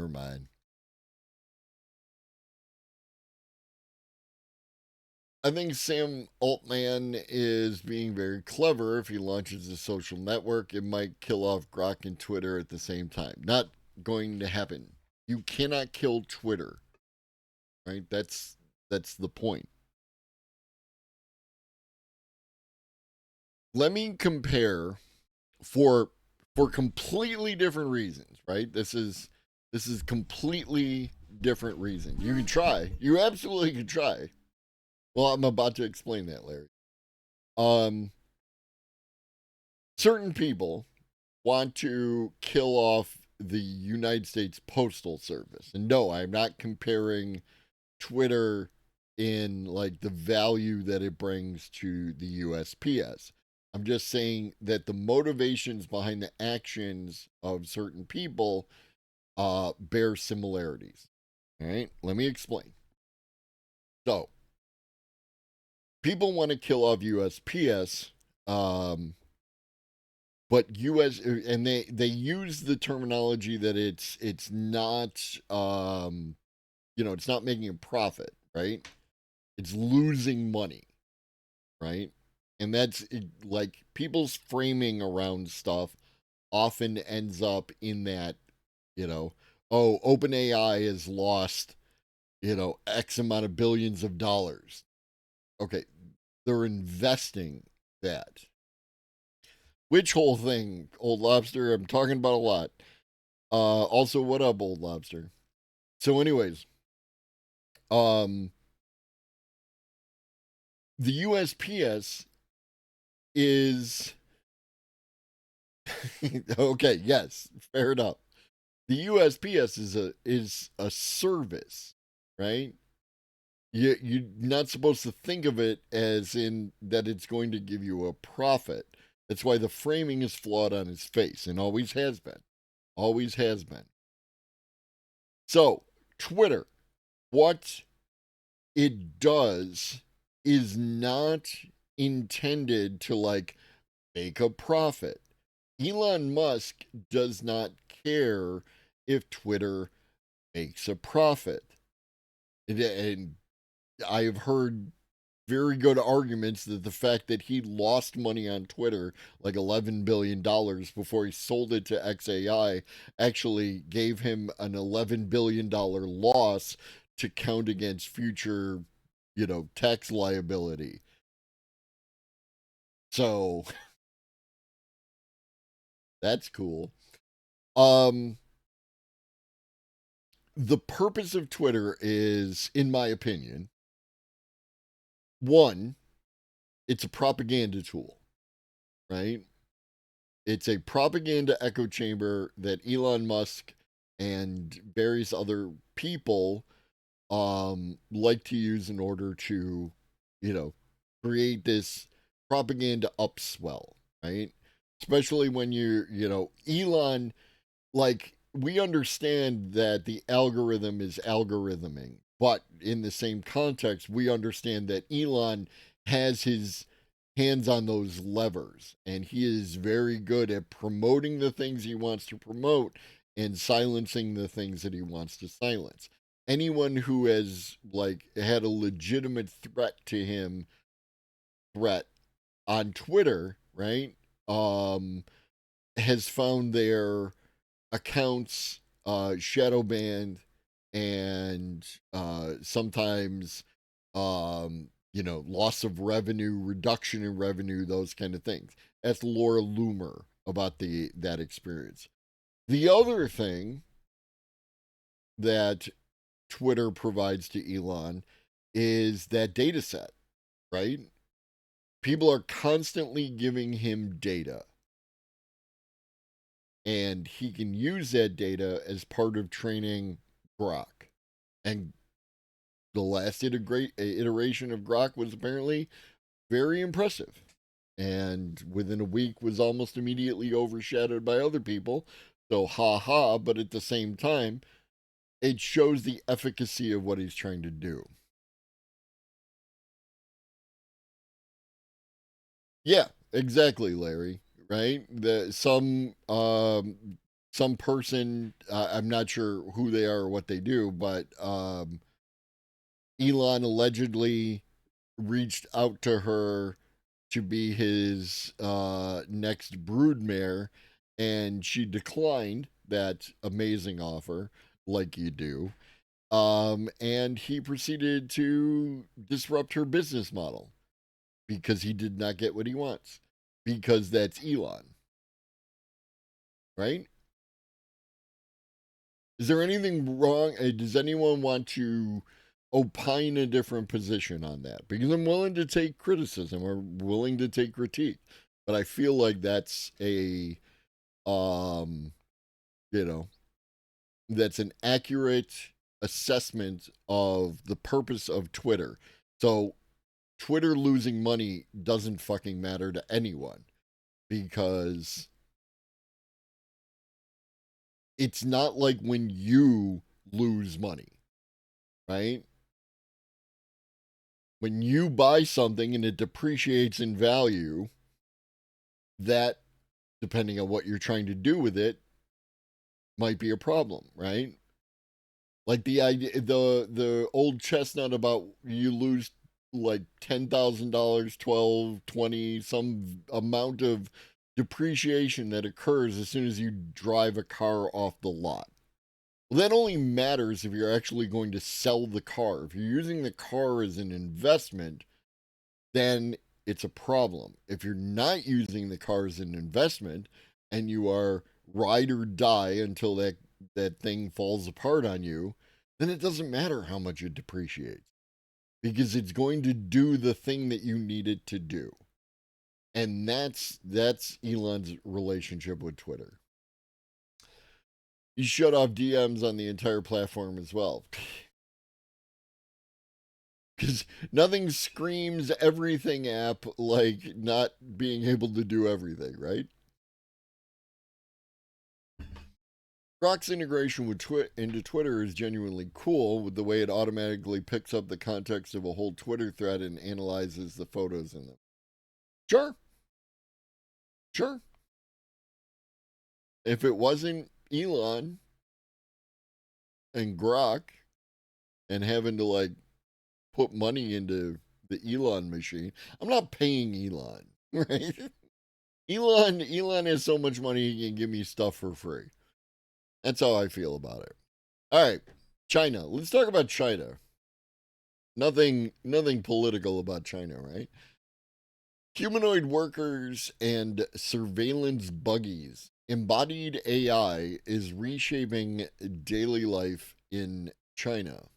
Speaker 2: mind. I think Sam Altman is being very clever. If he launches a social network, it might kill off Grok and Twitter at the same time. Not going to happen. You cannot kill Twitter, right? That's the point. Let me compare for completely different reasons, right? This is completely different reason. You can try. You absolutely can try. Well, I'm about to explain that, Larry. Certain people want to kill off the United States Postal Service. And no, I'm not comparing Twitter in like the value that it brings to the USPS. I'm just saying that the motivations behind the actions of certain people bear similarities. All right, let me explain. So, people want to kill off USPS, but US and they use the terminology that it's not it's not making a profit, right? It's losing money, right? And that's like people's framing around stuff often ends up in that, oh, OpenAI has lost, X amount of billions of dollars. Okay, they're investing that. Which whole thing, Old Lobster? I'm talking about a lot. Also, what up, Old Lobster? So, anyways, um, the USPS is okay. Yes, fair enough. The USPS is a service, right? You're not supposed to think of it as in that it's going to give you a profit. That's why the framing is flawed on its face and always has been. Always has been. So, Twitter, what it does is not intended to like make a profit. Elon Musk does not care if Twitter makes a profit. And I have heard very good arguments that the fact that he lost money on Twitter, like $11 billion before he sold it to XAI, actually gave him an $11 billion loss to count against future, tax liability. So that's cool. The purpose of Twitter is, in my opinion, one, it's a propaganda tool, right? It's a propaganda echo chamber that Elon Musk and various other people like to use in order to, you know, create this propaganda upswell, right? Especially when Elon, like, we understand that the algorithm is algorithming, but in the same context, we understand that Elon has his hands on those levers, and he is very good at promoting the things he wants to promote and silencing the things that he wants to silence. Anyone who has like had a legitimate threat on Twitter, right? Has found their accounts shadow banned and sometimes loss of revenue, reduction in revenue, those kind of things. That's Laura Loomer about that experience. The other thing that Twitter provides to Elon is that data set, right? People are constantly giving him data, and he can use that data as part of training Grok. And the last iteration of Grok was apparently very impressive, and within a week was almost immediately overshadowed by other people. So ha, but at the same time, it shows the efficacy of what he's trying to do. Yeah, exactly, Larry. Right? Some person, I'm not sure who they are or what they do, but Elon allegedly reached out to her to be his next broodmare, and she declined that amazing offer, like you do. And he proceeded to disrupt her business model because he did not get what he wants, because that's Elon, right? Is there anything wrong? Does anyone want to opine a different position on that? Because I'm willing to take criticism or willing to take critique, but I feel like that's um, you know, that's an accurate assessment of the purpose of Twitter. So Twitter losing money doesn't fucking matter to anyone because it's not like when you lose money, right? When you buy something and it depreciates in value, that, depending on what you're trying to do with it, might be a problem, right? Like the idea, the old chestnut about you lose like $10,000, 12, 20, some amount of depreciation that occurs as soon as you drive a car off the lot. Well, that only matters if you're actually going to sell the car. If you're using the car as an investment, then it's a problem. If you're not using the car as an investment and you are ride or die until that thing falls apart on you, then it doesn't matter how much it depreciates because it's going to do the thing that you need it to do. And that's Elon's relationship with Twitter. He shut off DMs on the entire platform as well. Because nothing screams everything app like not being able to do everything, right? Grok's integration with into Twitter is genuinely cool with the way it automatically picks up the context of a whole Twitter thread and analyzes the photos in them. Sure, sure. If it wasn't Elon and Grok, and having to like put money into the Elon machine. I'm not paying Elon, right? Elon has so much money he can give me stuff for free. That's how I feel about it. All right, China. Let's talk about China. Nothing political about China, right? Humanoid workers and surveillance buggies. Embodied AI is reshaping daily life in China.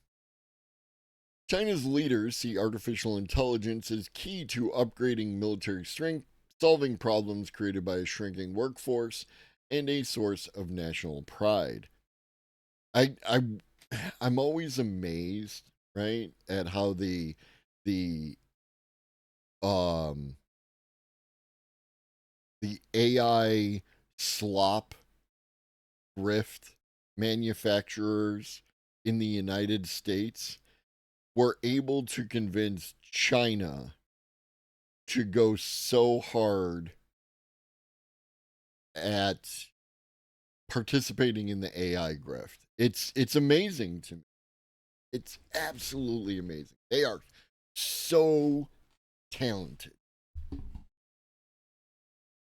Speaker 2: China's leaders see artificial intelligence as key to upgrading military strength, solving problems created by a shrinking workforce, and a source of national pride. I I'm always amazed, right, at how the um the AI slop grift manufacturers in the United States were able to convince China to go so hard at participating in the AI grift. It's amazing to me. It's absolutely amazing. They are so talented.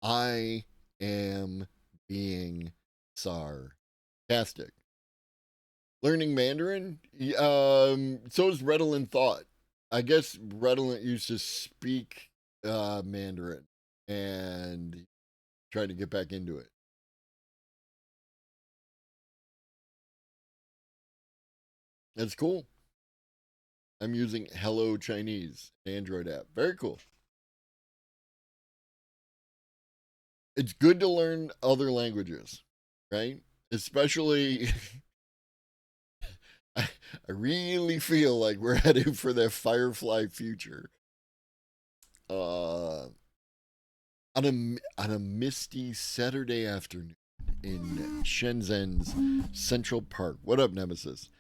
Speaker 2: I am being sarcastic. Learning Mandarin, so is Redolent Thought. I guess Redolent used to speak Mandarin and trying to get back into it. That's cool. I'm using Hello Chinese Android app. Very cool. It's good to learn other languages, right? Especially, I really feel like we're headed for that Firefly future. Uh, on a misty Saturday afternoon in Shenzhen's Central Park. What up, Nemesis?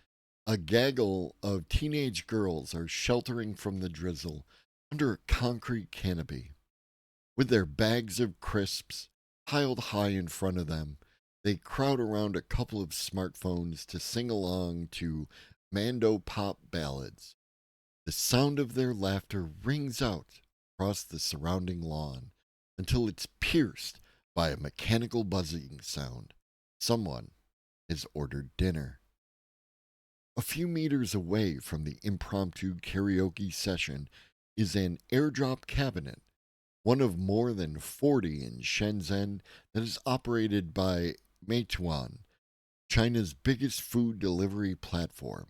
Speaker 2: A gaggle of teenage girls are sheltering from the drizzle under a concrete canopy. With their bags of crisps piled high in front of them, they crowd around a couple of smartphones to sing along to Mando pop ballads. The sound of their laughter rings out across the surrounding lawn until it's pierced by a mechanical buzzing sound. Someone has ordered dinner. A few meters away from the impromptu karaoke session is an airdrop cabinet, one of more than 40 in Shenzhen that is operated by Meituan, China's biggest food delivery platform.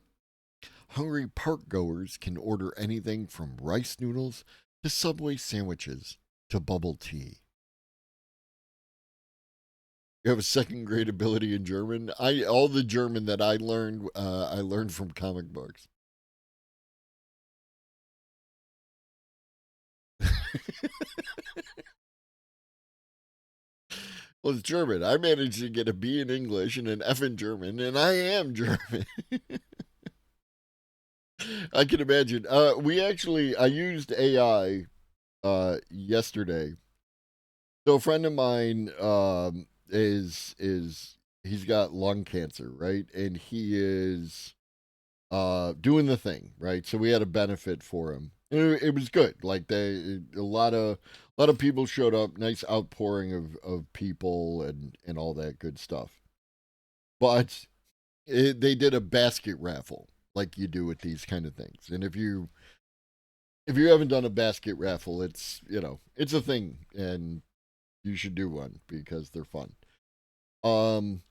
Speaker 2: Hungry park goers can order anything from rice noodles to Subway sandwiches to bubble tea. You have a second grade ability in German. All the German that I learned from comic books. Well, it's German. I managed to get a B in English and an F in German, and I am German. I can imagine. I used AI yesterday. So a friend of mine is he's got lung cancer, right? And he is doing the thing, right? So we had a benefit for him. It was good. Like a lot of people showed up, nice outpouring of people and all that good stuff. But they did a basket raffle like you do with these kind of things. And if you haven't done a basket raffle, it's a thing and you should do one because they're fun. Um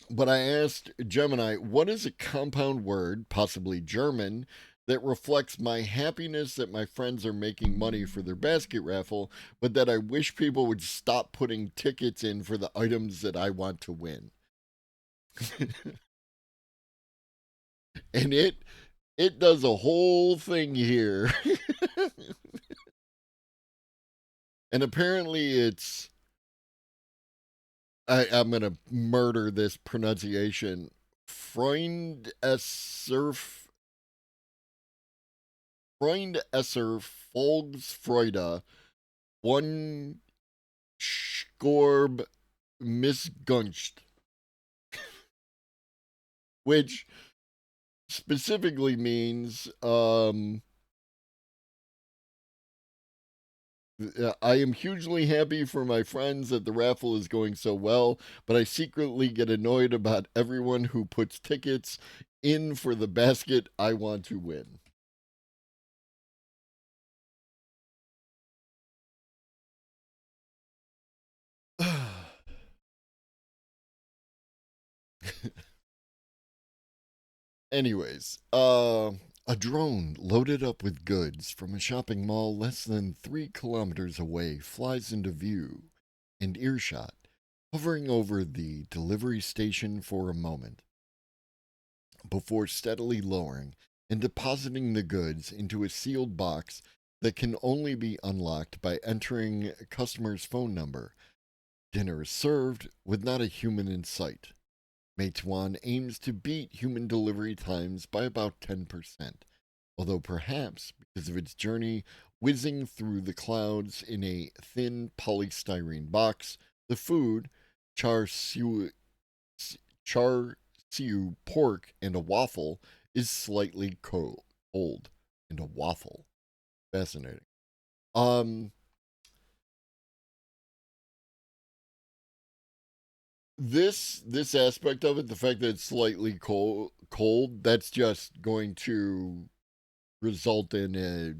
Speaker 2: but I asked Gemini, what is a compound word, possibly German, that reflects my happiness that my friends are making money for their basket raffle, but that I wish people would stop putting tickets in for the items that I want to win? And it does a whole thing here. And apparently I'm gonna murder this pronunciation. Freundesser Volksfreude one Schkorb Missgunst, which specifically means I am hugely happy for my friends that the raffle is going so well, but I secretly get annoyed about everyone who puts tickets in for the basket I want to win. Anyways, a drone loaded up with goods from a shopping mall less than 3 kilometers away flies into view and earshot, hovering over the delivery station for a moment before steadily lowering and depositing the goods into a sealed box that can only be unlocked by entering a customer's phone number. Dinner is served with not a human in sight. Meituan aims to beat human delivery times by about 10%, although perhaps because of its journey whizzing through the clouds in a thin polystyrene box, the food, char siu pork and a waffle, is slightly cold. And a waffle. Fascinating. Um, this aspect of it, the fact that it's slightly cold, that's just going to result in a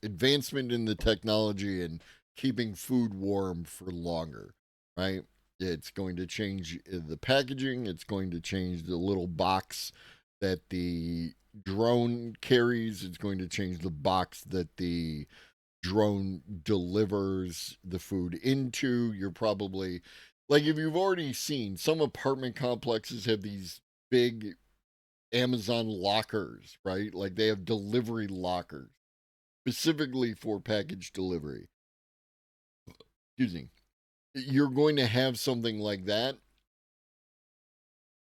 Speaker 2: advancement in the technology and keeping food warm for longer, right? It's going to change the packaging, it's going to change the little box that the drone carries, it's going to change the box that the drone delivers the food into. You're probably, like, if you've already seen, some apartment complexes have these big Amazon lockers, right? Like they have delivery lockers specifically for package delivery. Excuse me. You're going to have something like that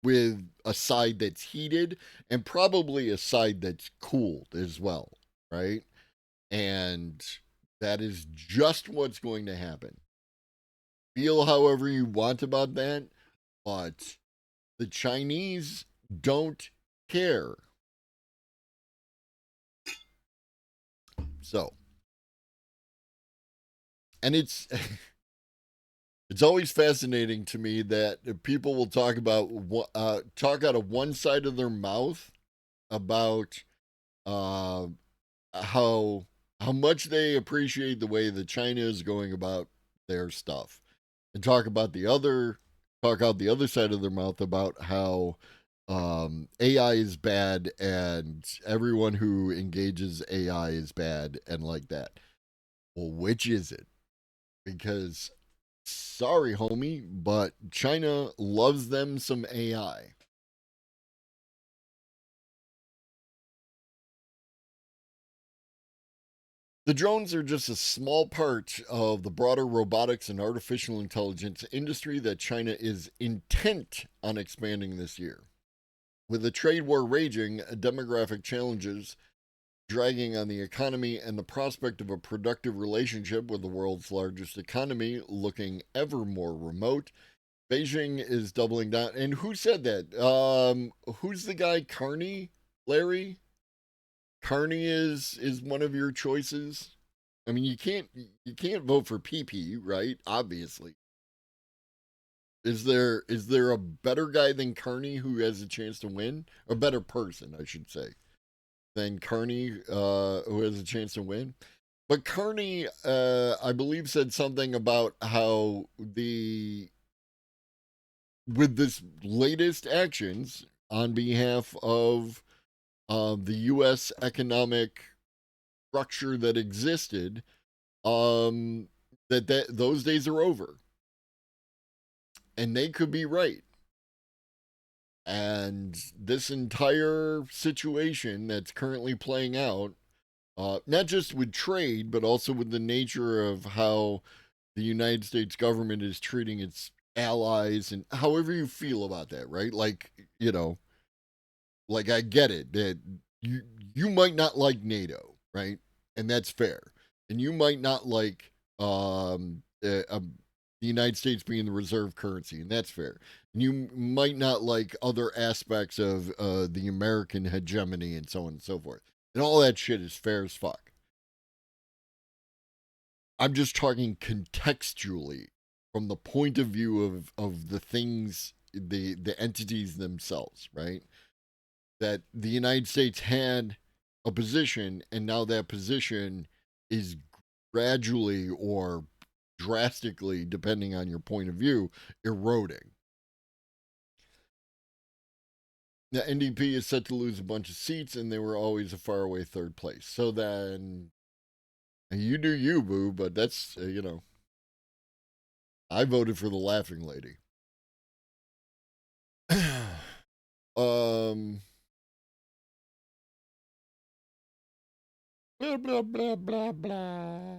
Speaker 2: with a side that's heated and probably a side that's cooled as well, right? And that is just what's going to happen. Feel however you want about that, but the Chinese don't care. So, and it's it's always fascinating to me that people will talk about talk out of one side of their mouth about uh, how much they appreciate the way that China is going about their stuff, and talk out the other side of their mouth about how AI is bad and everyone who engages AI is bad and like that. Well, which is it? Because sorry, homie, but China loves them some AI. The drones are just a small part of the broader robotics and artificial intelligence industry that China is intent on expanding this year. With the trade war raging, demographic challenges dragging on the economy, and the prospect of a productive relationship with the world's largest economy looking ever more remote, Beijing is doubling down. And who said that? Who's the guy? Carney, Larry. Carney is one of your choices. I mean, you can't vote for PP, right? Obviously. Is there a better guy than Carney who has a chance to win? A better person, I should say, than Carney, who has a chance to win? But Carney, I believe, said something about how the with this latest actions on behalf of the U.S. economic structure that existed, um, that those days are over, and they could be right. And this entire situation that's currently playing out, not just with trade, but also with the nature of how the United States government is treating its allies, and however you feel about that, right? Like, like I get it that you might not like NATO, right? And that's fair. And you might not like the United States being the reserve currency, and that's fair. And you might not like other aspects of the American hegemony and so on and so forth. And all that shit is fair as fuck. I'm just talking contextually from the point of view of the things, the entities themselves, right? That the United States had a position, and now that position is gradually or drastically, depending on your point of view, eroding. The NDP is set to lose a bunch of seats, and they were always a faraway third place. So then, you do you, boo, but that's, I voted for the laughing lady. Blah, blah, blah, blah, blah.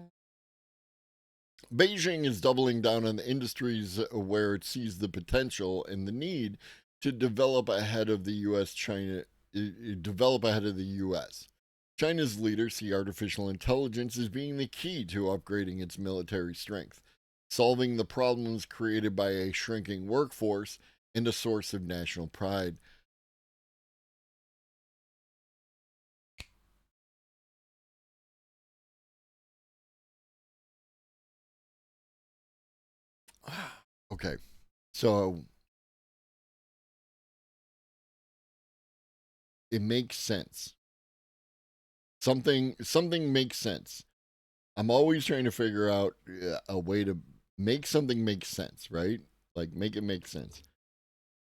Speaker 2: Beijing is doubling down on the industries where it sees the potential and the need to develop ahead of the U.S. develop ahead of the U.S. China's leaders see artificial intelligence as being the key to upgrading its military strength, solving the problems created by a shrinking workforce, and a source of national pride. Okay, so it makes sense. Something makes sense. I'm always trying to figure out a way to make something make sense, right? Like make it make sense.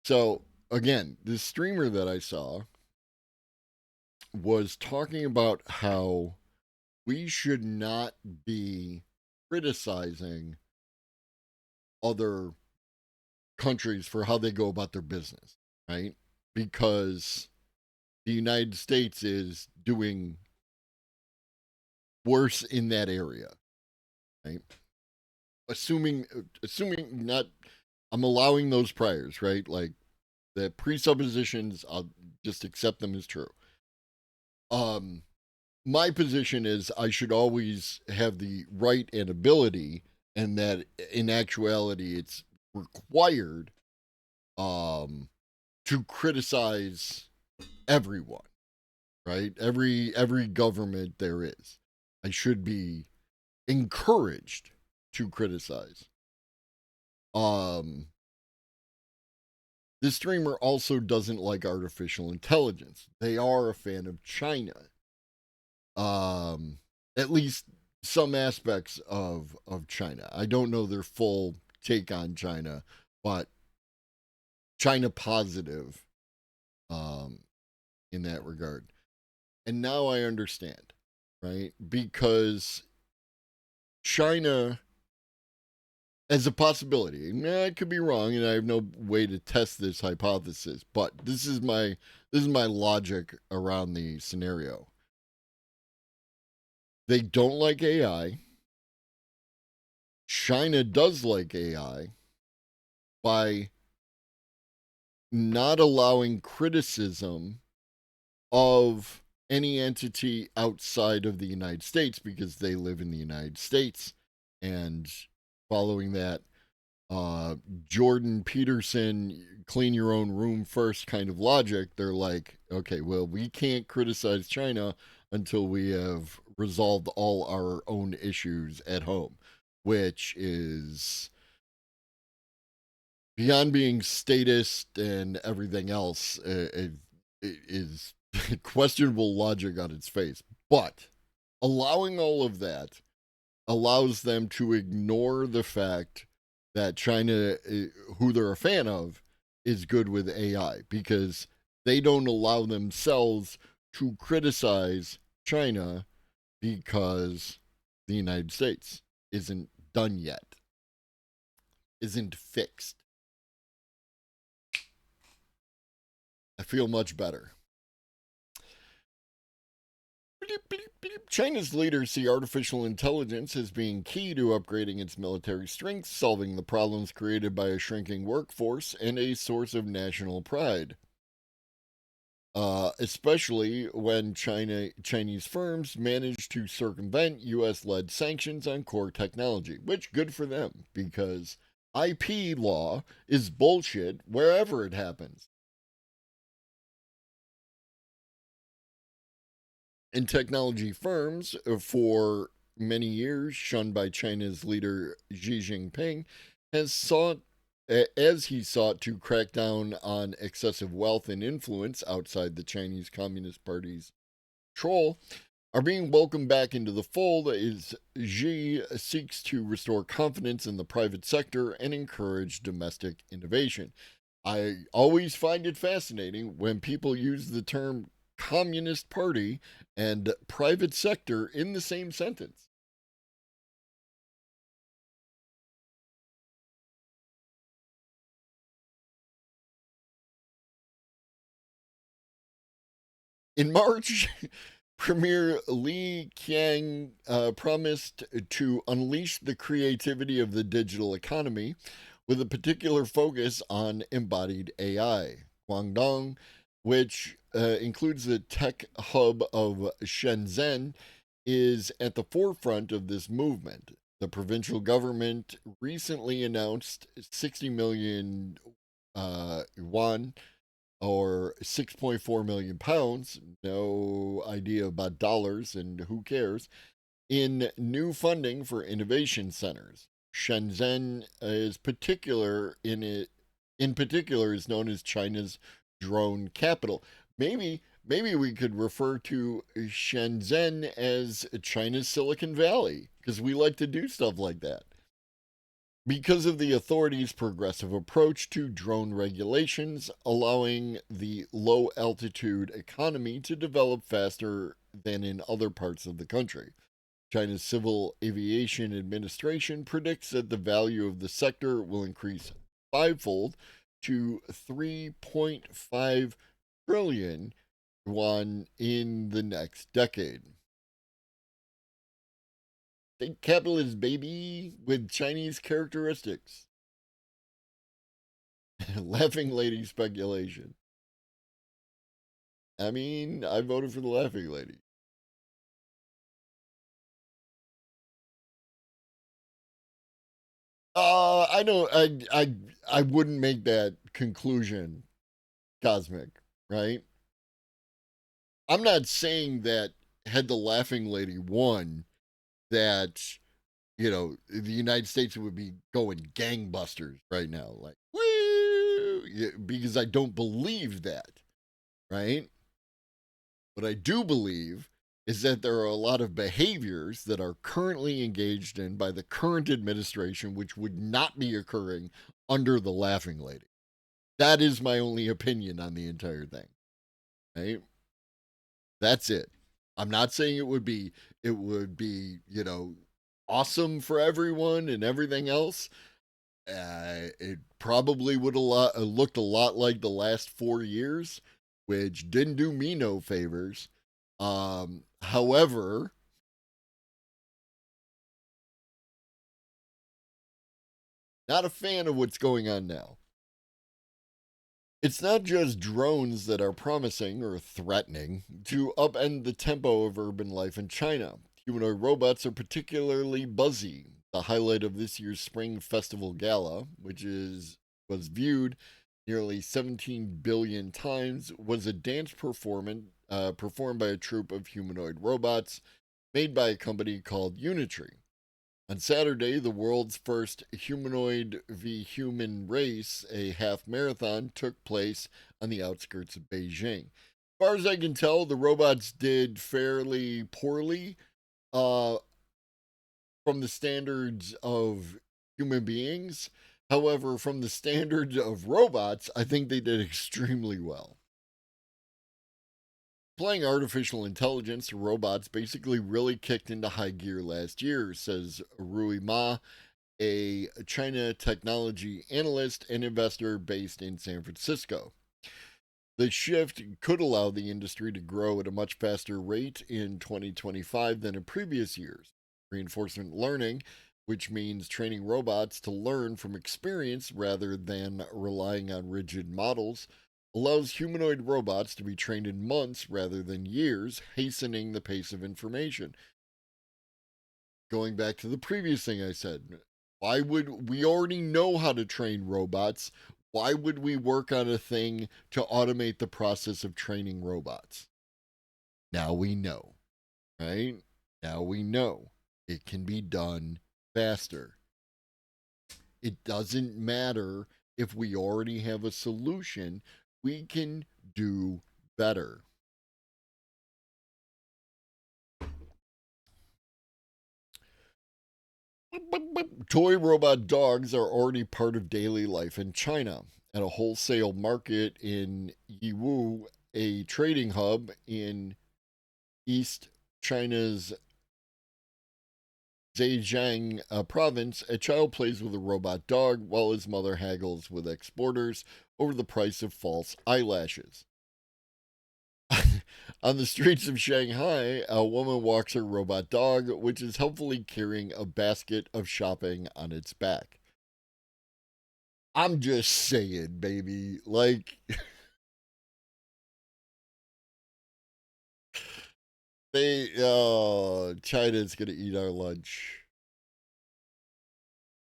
Speaker 2: So again, this streamer that I saw was talking about how we should not be criticizing other countries for how they go about their business, right? Because the United States is doing worse in that area, right? Assuming not, I'm allowing those priors, right? Like the presuppositions, I'll just accept them as true. My position is I should always have the right and ability, and that in actuality it's required to criticize everyone, right? Every government there is. I should be encouraged to criticize. This streamer also doesn't like artificial intelligence. They are a fan of China. At least some aspects of China. I don't know their full take on China, but China positive in that regard. And now I understand, right? Because China as a possibility. I could be wrong, and I have no way to test this hypothesis, but this is my logic around the scenario. They don't like AI. China does like AI by not allowing criticism of any entity outside of the United States because they live in the United States. And following that, Jordan Peterson, clean your own room first kind of logic, they're like, okay, well, we can't criticize China until we have resolved all our own issues at home, which is beyond being statist and everything else. It is questionable logic on its face. But allowing all of that allows them to ignore the fact that China, who they're a fan of, is good with AI because they don't allow themselves to criticize China because the United States isn't done yet, isn't fixed. I feel much better. China's leaders see artificial intelligence as being key to upgrading its military strength, solving the problems created by a shrinking workforce, and a source of national pride. especially when Chinese firms manage to circumvent U.S.-led sanctions on core technology, which good for them because IP law is bullshit wherever it happens. And technology firms, for many years shunned by China's leader Xi Jinping, has sought as he sought to crack down on excessive wealth and influence outside the Chinese Communist Party's control, are being welcomed back into the fold as Xi seeks to restore confidence in the private sector and encourage domestic innovation. I always find it fascinating when people use the term Communist Party and private sector in the same sentence. In March, Premier Li Qiang promised to unleash the creativity of the digital economy with a particular focus on embodied AI. Guangdong, which includes the tech hub of Shenzhen, is at the forefront of this movement. The provincial government recently announced 60 million yuan or 6.4 million pounds, no idea about dollars and who cares, in new funding for innovation centers. Shenzhen is in particular is known as China's drone capital. Maybe we could refer to Shenzhen as China's Silicon Valley because we like to do stuff like that. Because of the authorities' progressive approach to drone regulations, allowing the low altitude economy to develop faster than in other parts of the country. China's Civil Aviation Administration predicts that the value of the sector will increase fivefold to 3.5 trillion yuan in the next decade. State capitalist baby with Chinese characteristics. Laughing lady speculation. I mean, I voted for the laughing lady. I don't. I wouldn't make that conclusion, Cosmic. Right? I'm not saying that had the laughing lady won, that the United States would be going gangbusters right now, like woo, yeah, because I don't believe that. Right? What I do believe is that there are a lot of behaviors that are currently engaged in by the current administration which would not be occurring under the laughing lady. That is my only opinion on the entire thing. Right? That's it. I'm not saying it would be awesome for everyone and everything else. It probably would have looked a lot like the last 4 years, which didn't do me no favors. However, not a fan of what's going on now. It's not just drones that are promising or threatening to upend the tempo of urban life in China. Humanoid robots are particularly buzzy. The highlight of this year's Spring Festival Gala, was viewed nearly 17 billion times, was a dance performance performed by a troupe of humanoid robots made by a company called Unitree. On Saturday, the world's first humanoid v human race, a half marathon, took place on the outskirts of Beijing. As far as I can tell, the robots did fairly poorly uh, from the standards of human beings. However, from the standards of robots, I think they did extremely well. Playing artificial intelligence to robots basically really kicked into high gear last year, says Rui Ma, a China technology analyst and investor based in San Francisco. The shift could allow the industry to grow at a much faster rate in 2025 than in previous years. Reinforcement learning, which means training robots to learn from experience rather than relying on rigid models, allows humanoid robots to be trained in months rather than years, hastening the pace of information. Going back to the previous thing I said, why would we already know how to train robots? Why would we work on a thing to automate the process of training robots? Now we know, right? Now we know it can be done faster. It doesn't matter if we already have a solution, we can do better. Toy robot dogs are already part of daily life in China. At a wholesale market in Yiwu, a trading hub in East China's Zhejiang province, a child plays with a robot dog while his mother haggles with exporters over the price of false eyelashes. On the streets of Shanghai, a woman walks her robot dog, which is helpfully carrying a basket of shopping on its back. I'm just saying, baby. Like, China's gonna eat our lunch.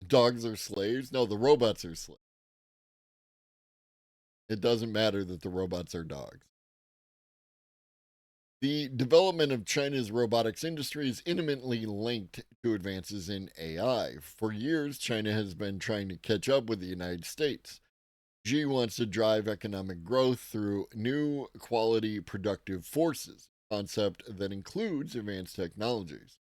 Speaker 2: Dogs are slaves? No, the robots are slaves. It doesn't matter that the robots are dogs. The development of China's robotics industry is intimately linked to advances in AI. For years, China has been trying to catch up with the United States. Xi wants to drive economic growth through new quality productive forces, a concept that includes advanced technologies.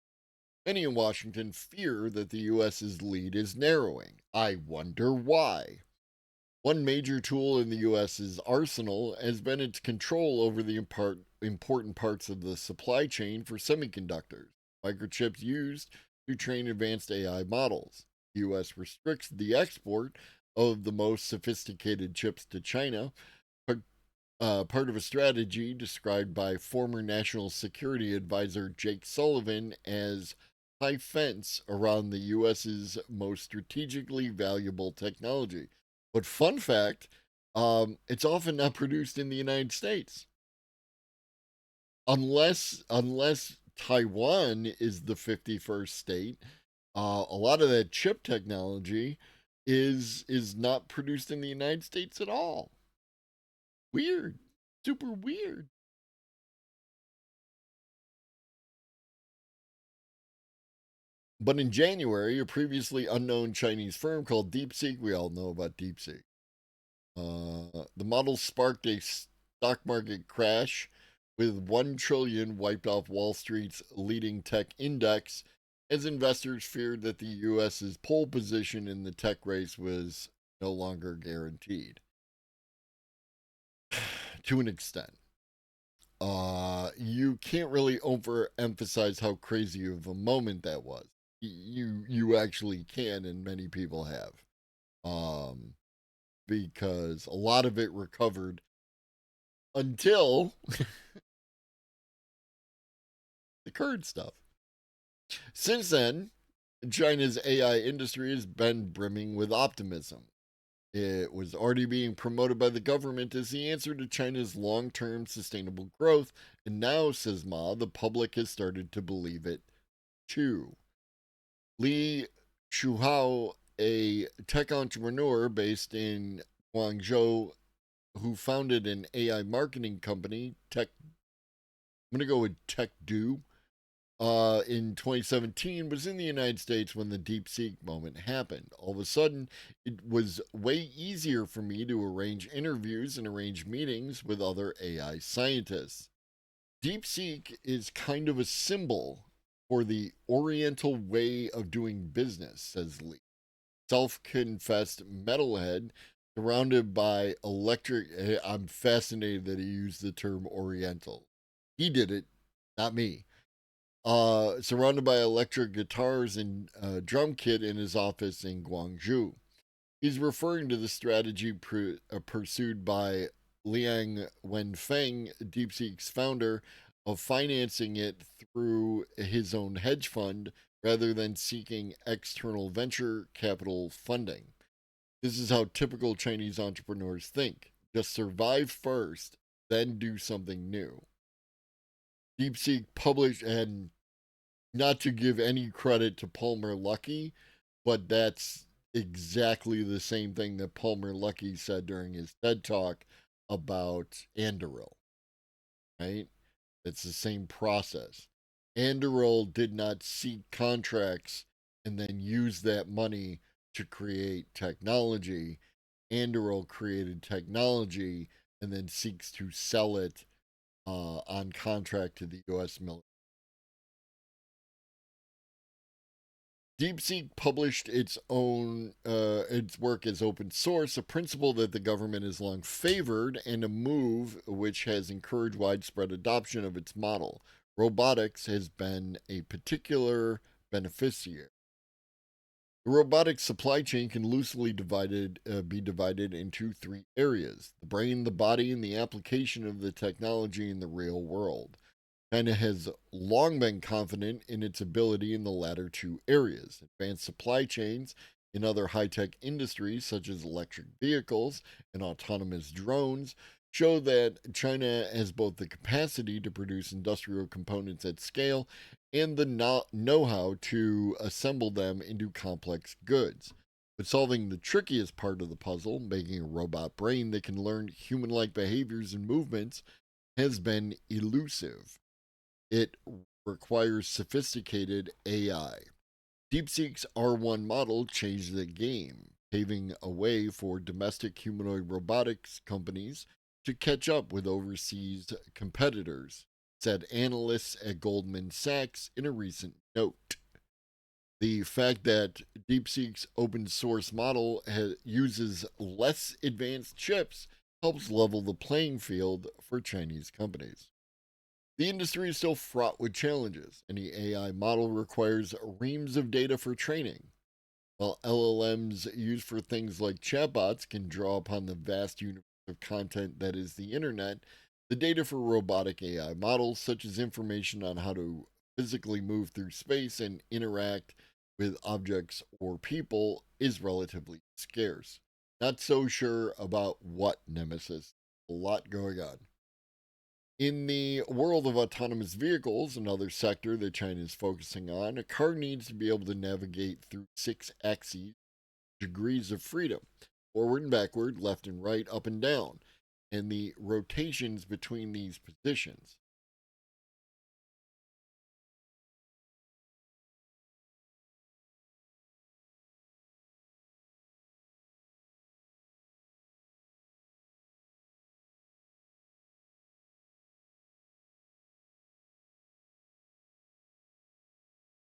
Speaker 2: Many in Washington fear that the US's lead is narrowing. I wonder why. One major tool in the US's arsenal has been its control over the important parts of the supply chain for semiconductors, microchips used to train advanced AI models. The US restricts the export of the most sophisticated chips to China, part of a strategy described by former National Security Advisor Jake Sullivan as high fence around the US's most strategically valuable technology. But fun fact, it's often not produced in the United States, unless Taiwan is the 51st state. A lot of that chip technology is not produced in the United States at all. Weird, super weird. But in January, a previously unknown Chinese firm called DeepSeek, we all know about DeepSeek, the model sparked a stock market crash with 1 trillion wiped off Wall Street's leading tech index as investors feared that the US's pole position in the tech race was no longer guaranteed. To an extent. You can't really overemphasize how crazy of a moment that was. You actually can, and many people have. Um, because a lot of it recovered until the current stuff. Since then, China's AI industry has been brimming with optimism. It was already being promoted by the government as the answer to China's long term sustainable growth, and now, says Ma, the public has started to believe it too. Li Shuhao, a tech entrepreneur based in Guangzhou, who founded an AI marketing company, I'm going to go with TechDo, in 2017, was in the United States when the DeepSeek moment happened. All of a sudden, it was way easier for me to arrange interviews and arrange meetings with other AI scientists. DeepSeek is kind of a symbol for the Oriental way of doing business, says Lee. Self confessed metalhead surrounded by electric. I'm fascinated that he used the term Oriental. He did it, not me. Surrounded by electric guitars and drum kit in his office in Guangzhou. He's referring to the strategy pursued by Liang Wenfeng, DeepSeek's founder, of financing it through his own hedge fund rather than seeking external venture capital funding. This is how typical Chinese entrepreneurs think. Just survive first, then do something new. DeepSeek published, and not to give any credit to Palmer Luckey, but that's exactly the same thing that Palmer Luckey said during his TED Talk about Anduril, right? It's the same process. Anduril did not seek contracts and then use that money to create technology. Anduril created technology and then seeks to sell it on contract to the U.S. military. DeepSeek published its work as open source, a principle that the government has long favored, and a move which has encouraged widespread adoption of its model. Robotics has been a particular beneficiary. The robotics supply chain can loosely be divided into three areas: the brain, the body, and the application of the technology in the real world. China has long been confident in its ability in the latter two areas. Advanced supply chains in other high tech industries, such as electric vehicles and autonomous drones, show that China has both the capacity to produce industrial components at scale and the know how to assemble them into complex goods. But solving the trickiest part of the puzzle, making a robot brain that can learn human like behaviors and movements, has been elusive. It requires sophisticated AI. DeepSeek's R1 model changed the game, paving a way for domestic humanoid robotics companies to catch up with overseas competitors, said analysts at Goldman Sachs in a recent note. The fact that DeepSeek's open source model uses less advanced chips helps level the playing field for Chinese companies. The industry is still fraught with challenges. Any AI model requires reams of data for training. While LLMs used for things like chatbots can draw upon the vast universe of content that is the internet, the data for robotic AI models, such as information on how to physically move through space and interact with objects or people, is relatively scarce. Not so sure about what Nemesis. A lot going on. In the world of autonomous vehicles, another sector that China is focusing on, a car needs to be able to navigate through 6 axes, degrees of freedom: forward and backward, left and right, up and down, and the rotations between these positions.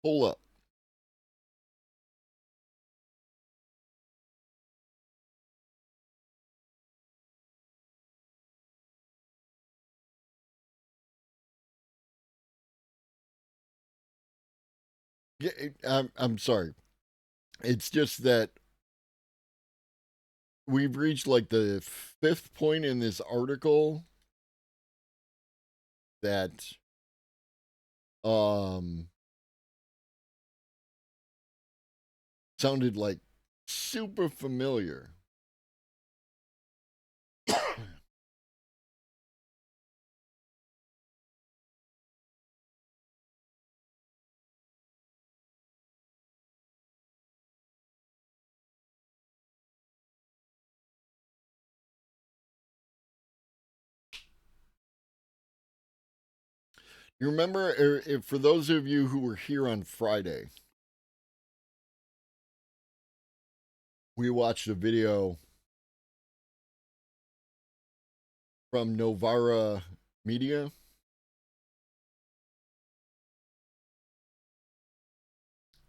Speaker 2: Hold up. Yeah, I'm sorry. It's just that we've reached like the fifth point in this article that um sounded like super familiar. You remember, if for those of you who were here on Friday, we watched a video from Novara Media.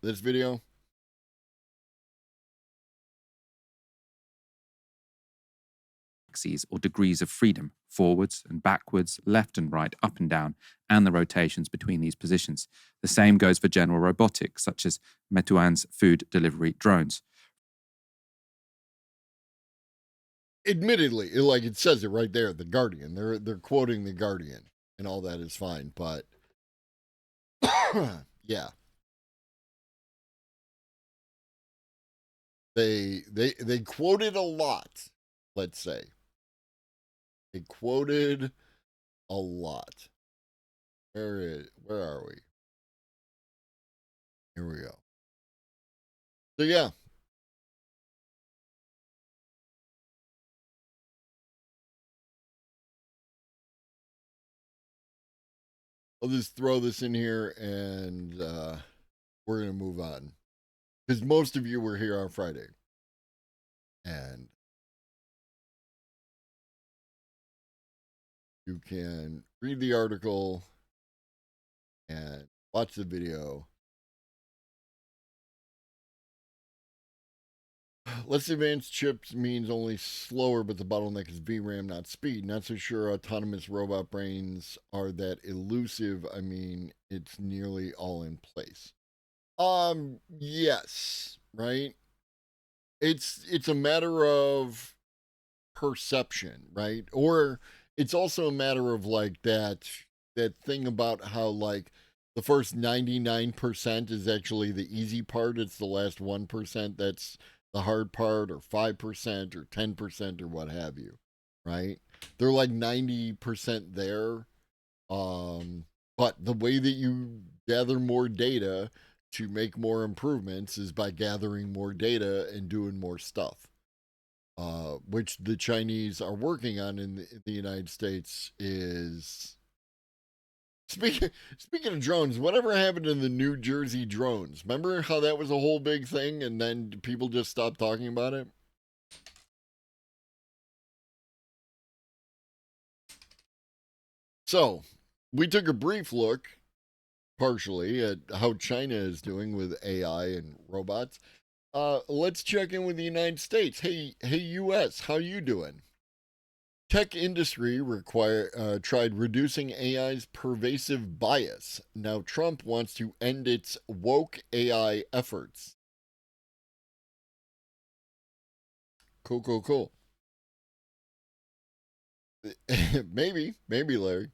Speaker 2: This video.
Speaker 3: Axes or degrees of freedom, forwards and backwards, left and right, up and down, and the rotations between these positions. The same goes for general robotics, such as Meituan's food delivery drones.
Speaker 2: Admittedly, like it says it right there, the Guardian. They're quoting the Guardian, and all that is fine, but yeah, they quoted a lot. Let's say They quoted a lot. Where are we? Here we go. So yeah. I'll just throw this in here and we're going to move on. Because most of you were here on Friday. And you can read the article and watch the video. Less advanced chips means only slower, but the bottleneck is VRAM, not speed. Not so sure autonomous robot brains are that elusive. I mean, it's nearly all in place. Yes, right? It's a matter of perception, right? Or it's also a matter of like that thing about how like the first 99% is actually the easy part. It's the last 1% that's the hard part, or 5% or 10% or what have you, right? They're like 90% there. But the way that you gather more data to make more improvements is by gathering more data and doing more stuff. Which the Chinese are working on in the United States is speaking of drones. Whatever happened to the New Jersey drones? Remember how that was a whole big thing, and then people just stopped talking about it? So we took a brief look, partially, at how China is doing with AI and robots. Let's check in with the United States. Hey, U.S., how you doing? Tech industry tried reducing AI's pervasive bias. Now Trump wants to end its woke AI efforts. Cool. maybe, Larry.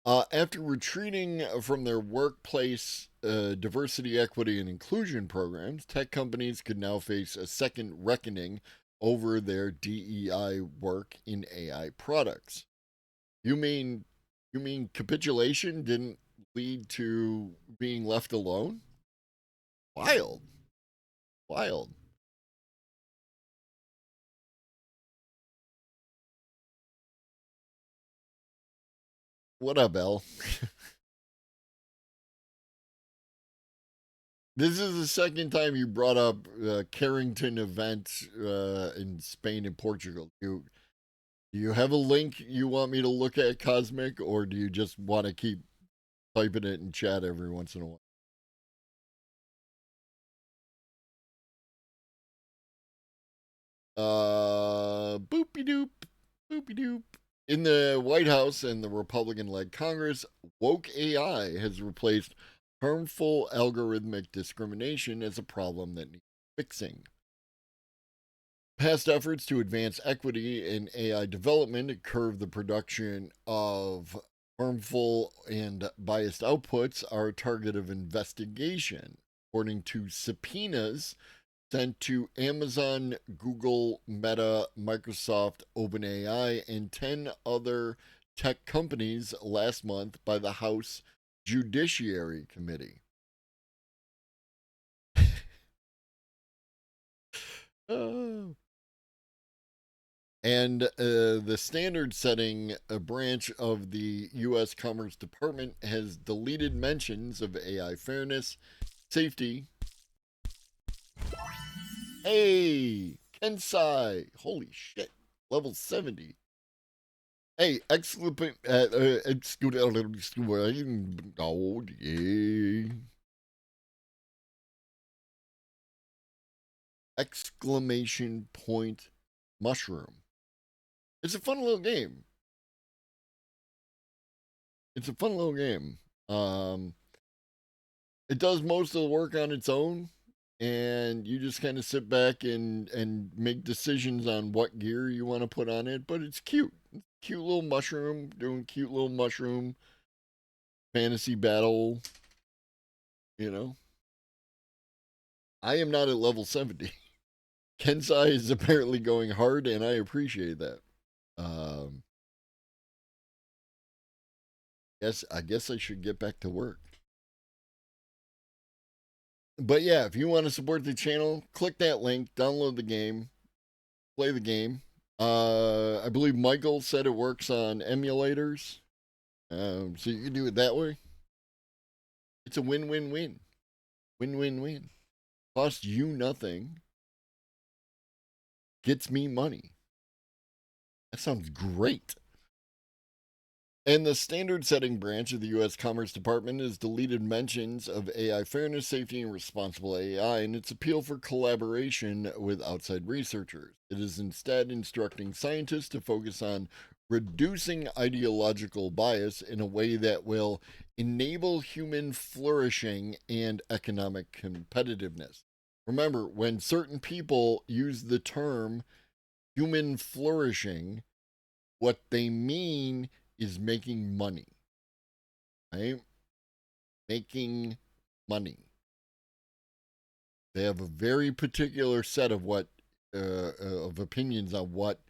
Speaker 2: After retreating from their workplace diversity, equity, and inclusion programs, tech companies could now face a second reckoning over their DEI work in AI products. You mean capitulation didn't lead to being left alone? Wild. Wild. What up, Elle? This is the second time you brought up Carrington event in Spain and Portugal. Do you have a link you want me to look at, Cosmic, or do you just want to keep typing it in chat every once in a while? Boopy doop, boopy doop. In the White House and the Republican led Congress, woke AI has replaced harmful algorithmic discrimination as a problem that needs fixing. Past efforts to advance equity in AI development and curb the production of harmful and biased outputs are a target of investigation, according to subpoenas sent to Amazon, Google, Meta, Microsoft, OpenAI, and 10 other tech companies last month by the House Judiciary Committee. Oh. And the standard setting branch of the U.S. Commerce Department has deleted mentions of AI fairness, safety. Hey, Kensai. Holy shit. Level 70. Hey, exclamation. Oh, yeah. Exclamation point mushroom. It's a fun little game. It does most of the work on its own, and you just kind of sit back and make decisions on what gear you want to put on it. But it's cute. Cute little mushroom doing cute little mushroom fantasy battle. You know, I am not at level 70. Kensai is apparently going hard, and I appreciate that. I guess I should get back to work. But yeah, if you want to support the channel, click that link, download the game, play the game. I believe Michael said it works on emulators, so you can do it that way. It's a win-win-win. Win-win-win. Costs you nothing. Gets me money. That sounds great. And the standard setting branch of the U.S. Commerce Department has deleted mentions of AI fairness, safety, and responsible AI in its appeal for collaboration with outside researchers. It is instead instructing scientists to focus on reducing ideological bias in a way that will enable human flourishing and economic competitiveness. Remember, when certain people use the term human flourishing, what they mean is making money, right? Making money. They have a very particular set of of opinions on what.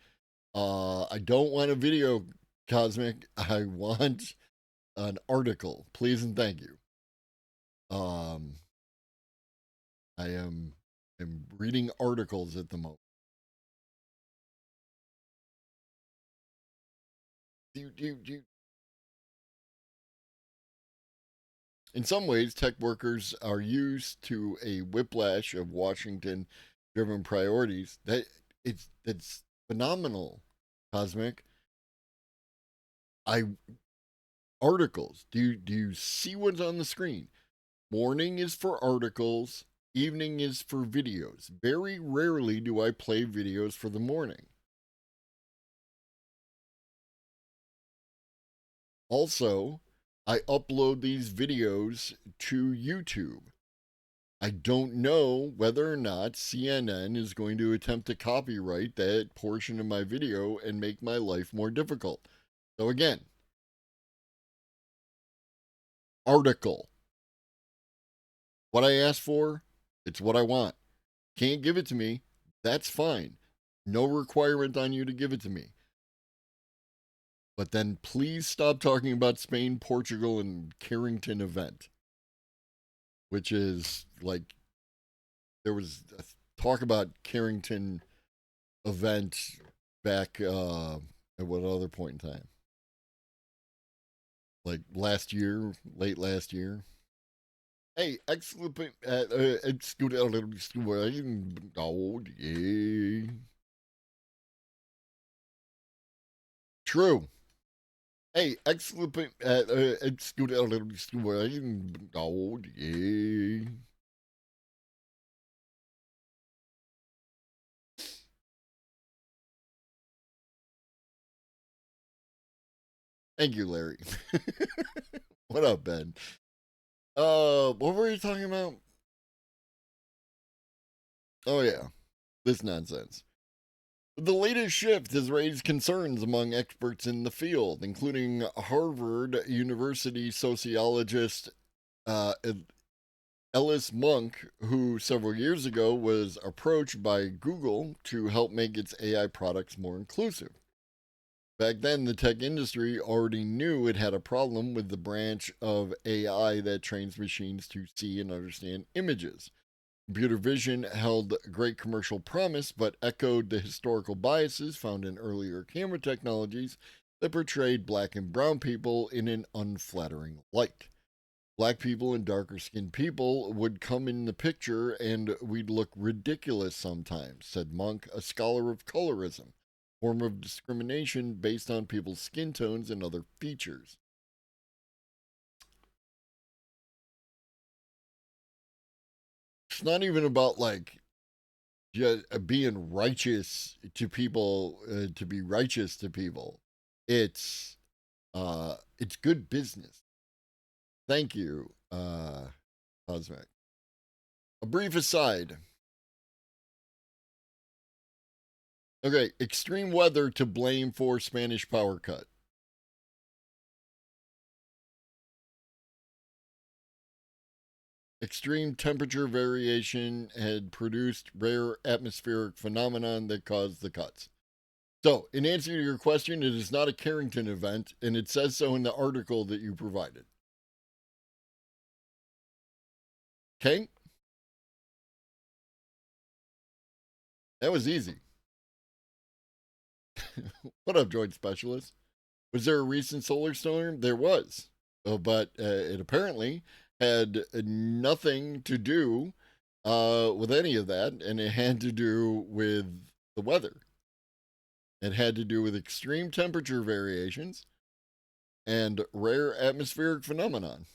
Speaker 2: I don't want a video, Cosmic. I want an article, please and thank you. I am reading articles at the moment. In some ways, tech workers are used to a whiplash of Washington-driven priorities. That's phenomenal, Cosmic. Articles. Do you see what's on the screen? Morning is for articles. Evening is for videos. Very rarely do I play videos for the morning. Also, I upload these videos to YouTube. I don't know whether or not CNN is going to attempt to copyright that portion of my video and make my life more difficult. So again, article. What I asked for, it's what I want. Can't give it to me, that's fine. No requirement on you to give it to me. But then please stop talking about Spain, Portugal, and Carrington event. Which is like, there was a talk about Carrington event back at what other point in time? Like last year, late last year. Hey, excellent. Oh, yeah. True. Hey, excellent. Oh, yeah. Thank you, Larry. What up, Ben? What were you talking about? Oh, yeah. This nonsense. The latest shift has raised concerns among experts in the field, including Harvard University sociologist Ellis Monk, who several years ago was approached by Google to help make its AI products more inclusive. Back then, the tech industry already knew it had a problem with the branch of AI that trains machines to see and understand images. Computer vision held great commercial promise, but echoed the historical biases found in earlier camera technologies that portrayed black and brown people in an unflattering light. Black people and darker skinned people would come in the picture and we'd look ridiculous sometimes, said Monk, a scholar of colorism, form of discrimination based on people's skin tones and other features. It's not even about like just being righteous to people, to be righteous to people. It's good business. Thank you, Cosmic. A brief aside. Okay, extreme weather to blame for Spanish power cut. Extreme temperature variation had produced rare atmospheric phenomenon that caused the cuts. So, in answer to your question, it is not a Carrington event, and it says so in the article that you provided. Okay? That was easy. What up, Droid Specialist? Was there a recent solar storm? There was. But it apparently had nothing to do with any of that, and it had to do with the weather. It had to do with extreme temperature variations and rare atmospheric phenomenon.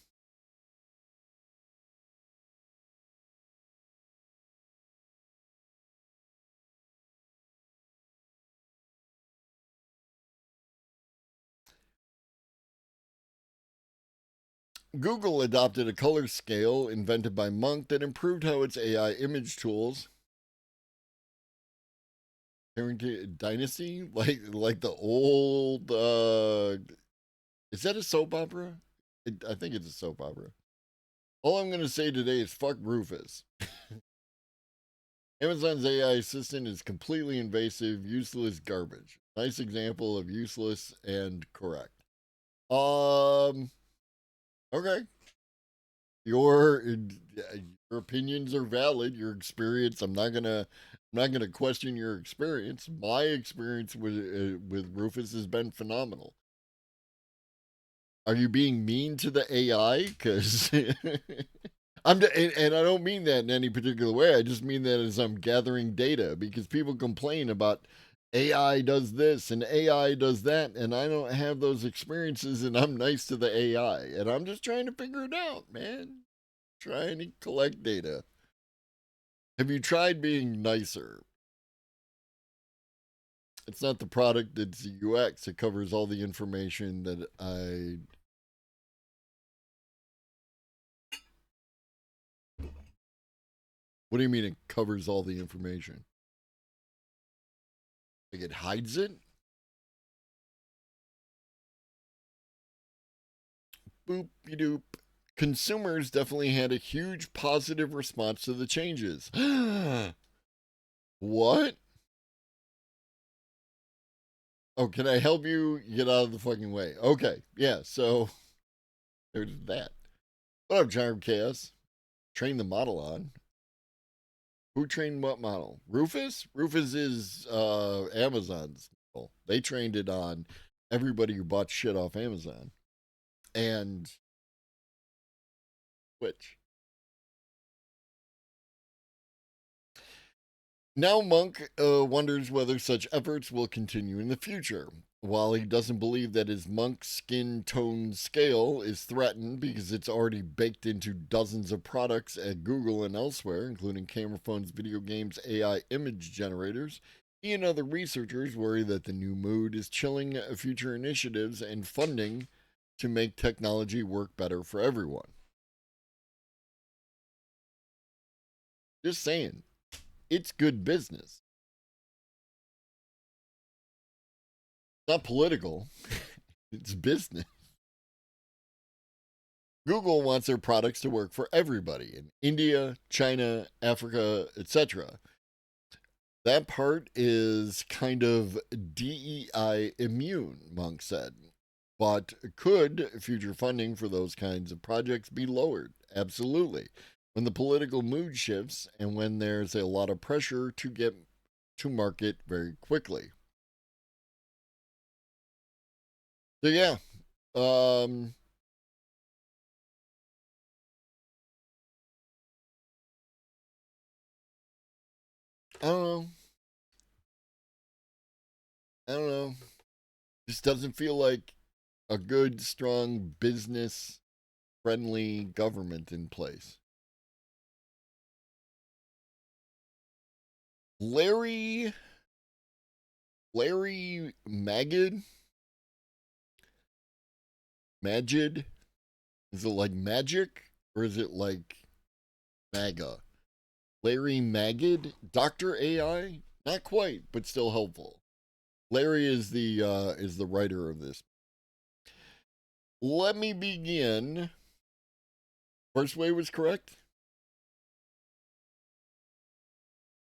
Speaker 2: Google adopted a color scale invented by Monk that improved how its AI image tools Dynasty, like the old is that a soap opera? I think it's a soap opera. All I'm going to say today is fuck Rufus. Amazon's AI assistant is completely invasive, useless garbage. Nice example of useless and correct. Okay. Your opinions are valid. Your experience, I'm not gonna question your experience. My experience with Rufus has been phenomenal. Are you being mean to the AI? Because and I don't mean that in any particular way. I just mean that as I'm gathering data, because people complain about AI does this and AI does that, and I don't have those experiences, and I'm nice to the AI, and I'm just trying to figure it out, man. Trying to collect data. Have you tried being nicer? It's not the product, it's the UX. It covers all the information that I. What do you mean it covers all the information? Like it hides it? Boop doop. Consumers definitely had a huge positive response to the changes. What? Oh, can I help you get out of the fucking way? Okay, yeah, so there's that. What up, Charm Chaos? Train the model on. Who trained what model? Rufus? Rufus is Amazon's model. They trained it on everybody who bought shit off Amazon. And Twitch. Now Monk wonders whether such efforts will continue in the future. While he doesn't believe that his Monk skin tone scale is threatened because it's already baked into dozens of products at Google and elsewhere, including camera phones, video games, AI image generators, he and other researchers worry that the new mood is chilling future initiatives and funding to make technology work better for everyone. Just saying, it's good business. Not political. It's business. Google wants their products to work for everybody in India, China, Africa, etc. That part is kind of DEI immune, Monk said. But could future funding for those kinds of projects be lowered? Absolutely. When the political mood shifts and when there's a lot of pressure to get to market very quickly. So yeah, I don't know. I don't know. Just doesn't feel like a good, strong, business friendly government in place. Larry Magid? Magid? Is it like magic or is it like MAGA? Larry Magid? Dr. AI? Not quite, but still helpful. Larry is the writer of this. Let me begin. First way was correct.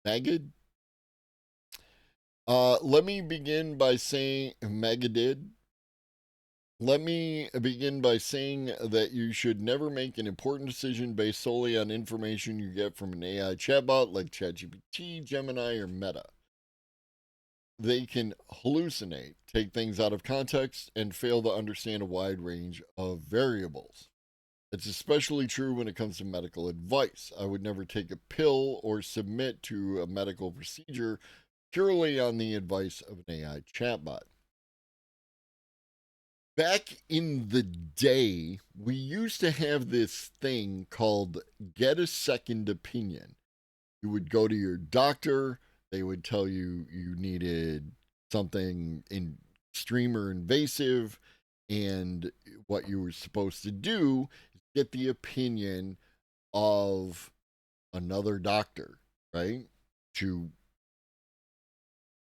Speaker 2: Magid? Let me begin by saying Megadid. Let me begin by saying that you should never make an important decision based solely on information you get from an AI chatbot like ChatGPT, Gemini, or Meta. They can hallucinate, take things out of context, and fail to understand a wide range of variables. It's especially true when it comes to medical advice. I would never take a pill or submit to a medical procedure purely on the advice of an AI chatbot. Back in the day, we used to have this thing called get a second opinion. You would go to your doctor, they would tell you you needed something extreme or invasive, and what you were supposed to do is get the opinion of another doctor, right? To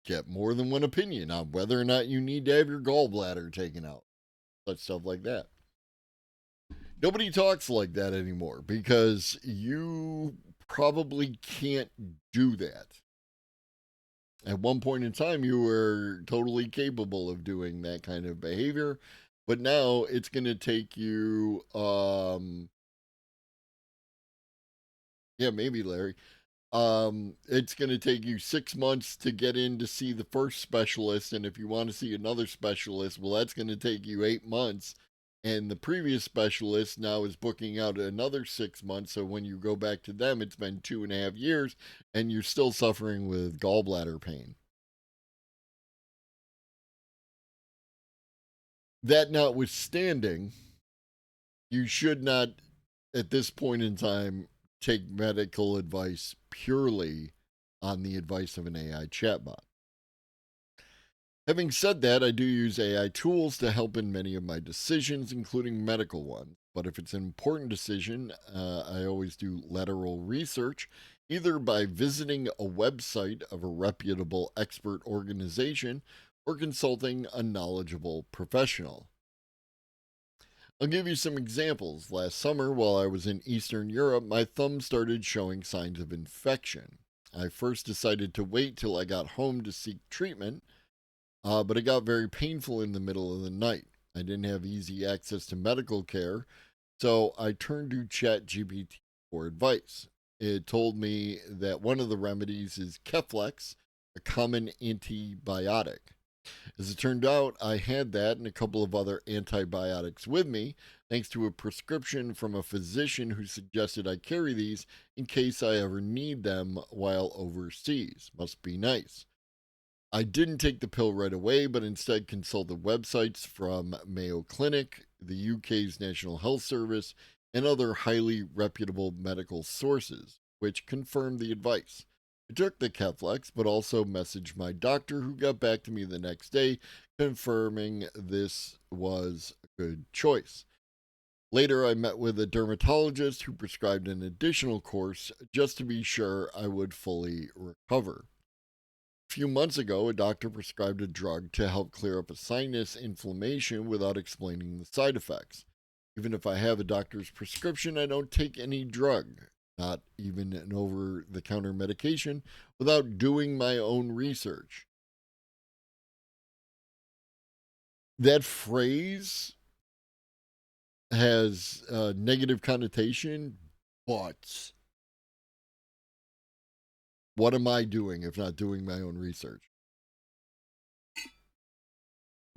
Speaker 2: get more than one opinion on whether or not you need to have your gallbladder taken out, such stuff like that. Nobody talks like that anymore because you probably can't do that. At one point in time, you were totally capable of doing that kind of behavior, but now it's going to take you, yeah, maybe Larry. It's going to take you 6 months to get in to see the first specialist, and if you want to see another specialist, well, that's going to take you 8 months. And the previous specialist now is booking out another 6 months. So when you go back to them, it's been 2.5 years, and you're still suffering with gallbladder pain. That notwithstanding, you should not, at this point in time, take medical advice purely on the advice of an AI chatbot. Having said that, I do use AI tools to help in many of my decisions, including medical ones. But if it's an important decision, I always do lateral research, either by visiting a website of a reputable expert organization or consulting a knowledgeable professional. I'll give you some examples. Last summer, while I was in Eastern Europe, my thumb started showing signs of infection. I first decided to wait till I got home to seek treatment, but it got very painful in the middle of the night. I didn't have easy access to medical care, so I turned to ChatGPT for advice. It told me that one of the remedies is Keflex, a common antibiotic. As it turned out, I had that and a couple of other antibiotics with me, thanks to a prescription from a physician who suggested I carry these in case I ever need them while overseas. Must be nice. I didn't take the pill right away, but instead consulted websites from Mayo Clinic, the UK's National Health Service, and other highly reputable medical sources, which confirmed the advice. I took the Keflex, but also messaged my doctor, who got back to me the next day, confirming this was a good choice. Later, I met with a dermatologist who prescribed an additional course just to be sure I would fully recover. A few months ago, a doctor prescribed a drug to help clear up a sinus inflammation without explaining the side effects. Even if I have a doctor's prescription, I don't take any drug, not even an over the counter medication, without doing my own research. That phrase has a negative connotation, but what am I doing if not doing my own research?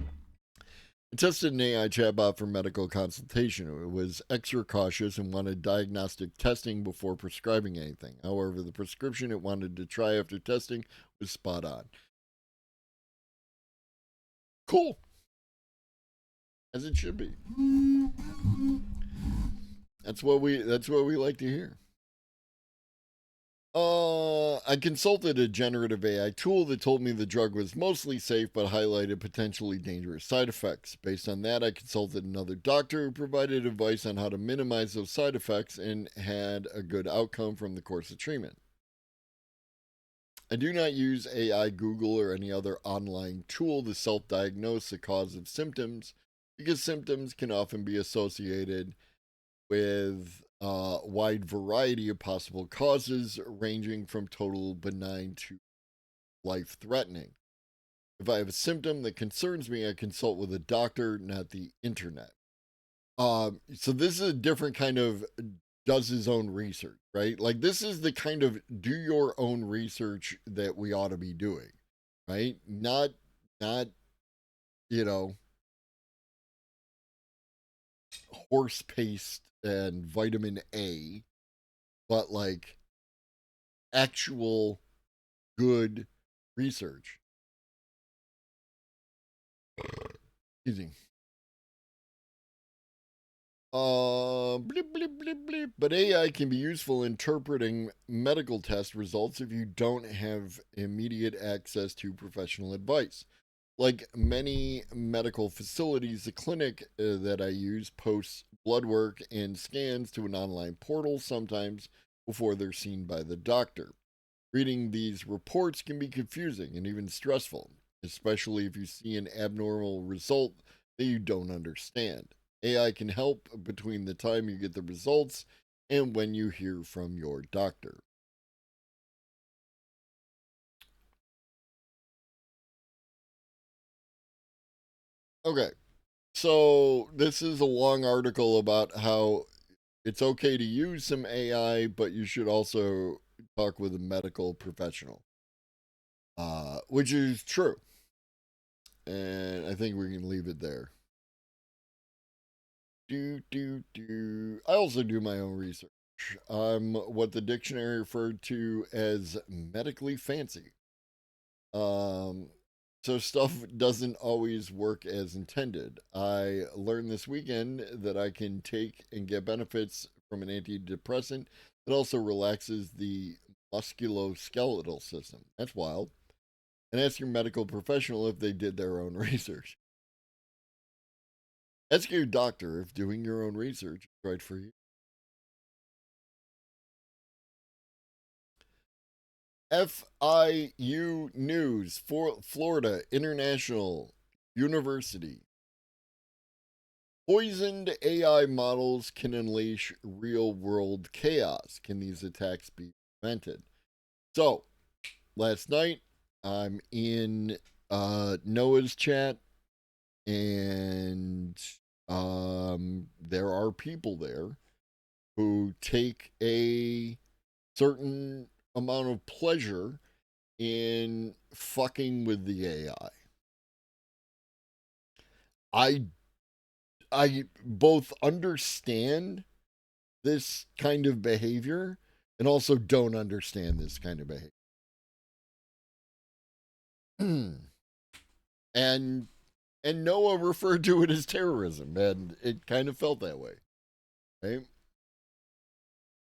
Speaker 2: I tested an AI chatbot for medical consultation. It was extra cautious and wanted diagnostic testing before prescribing anything. However, the prescription it wanted to try after testing was spot on. Cool. As it should be. That's what we like to hear. I consulted a generative AI tool that told me the drug was mostly safe but highlighted potentially dangerous side effects. Based on that, I consulted another doctor who provided advice on how to minimize those side effects and had a good outcome from the course of treatment. I do not use AI, Google, or any other online tool to self diagnose the cause of symptoms because symptoms can often be associated with a wide variety of possible causes, ranging from total benign to life threatening. If I have a symptom that concerns me, I consult with a doctor, not the internet. So this is a different kind of does his own research, right? Like this is the kind of do your own research that we ought to be doing, right? Not, you know, horse paste and vitamin A, but like actual good research. Excuse me. Blip, blip, blip, blip. But AI can be useful interpreting medical test results if you don't have immediate access to professional advice. Like many medical facilities, the clinic that I use posts blood work and scans to an online portal sometimes before they're seen by the doctor. Reading these reports can be confusing and even stressful, especially if you see an abnormal result that you don't understand. AI can help between the time you get the results and when you hear from your doctor. Okay, so this is a long article about how it's okay to use some AI, but you should also talk with a medical professional, which is true. And I think we can leave it there. I also do my own research. I'm what the dictionary referred to as medically fancy. Um, so stuff doesn't always work as intended. I learned this weekend that I can take and get benefits from an antidepressant that also relaxes the musculoskeletal system. That's wild. And ask your medical professional if they did their own research. Ask your doctor if doing your own research is right for you. FIU News, for Florida International University. Poisoned AI models can unleash real world chaos. Can these attacks be prevented? So, last night, I'm in Noah's chat, and there are people there who take a certain amount of pleasure in fucking with the AI. I both understand this kind of behavior and also don't understand this kind of behavior. and Noah referred to it as terrorism, and it kind of felt that way, right?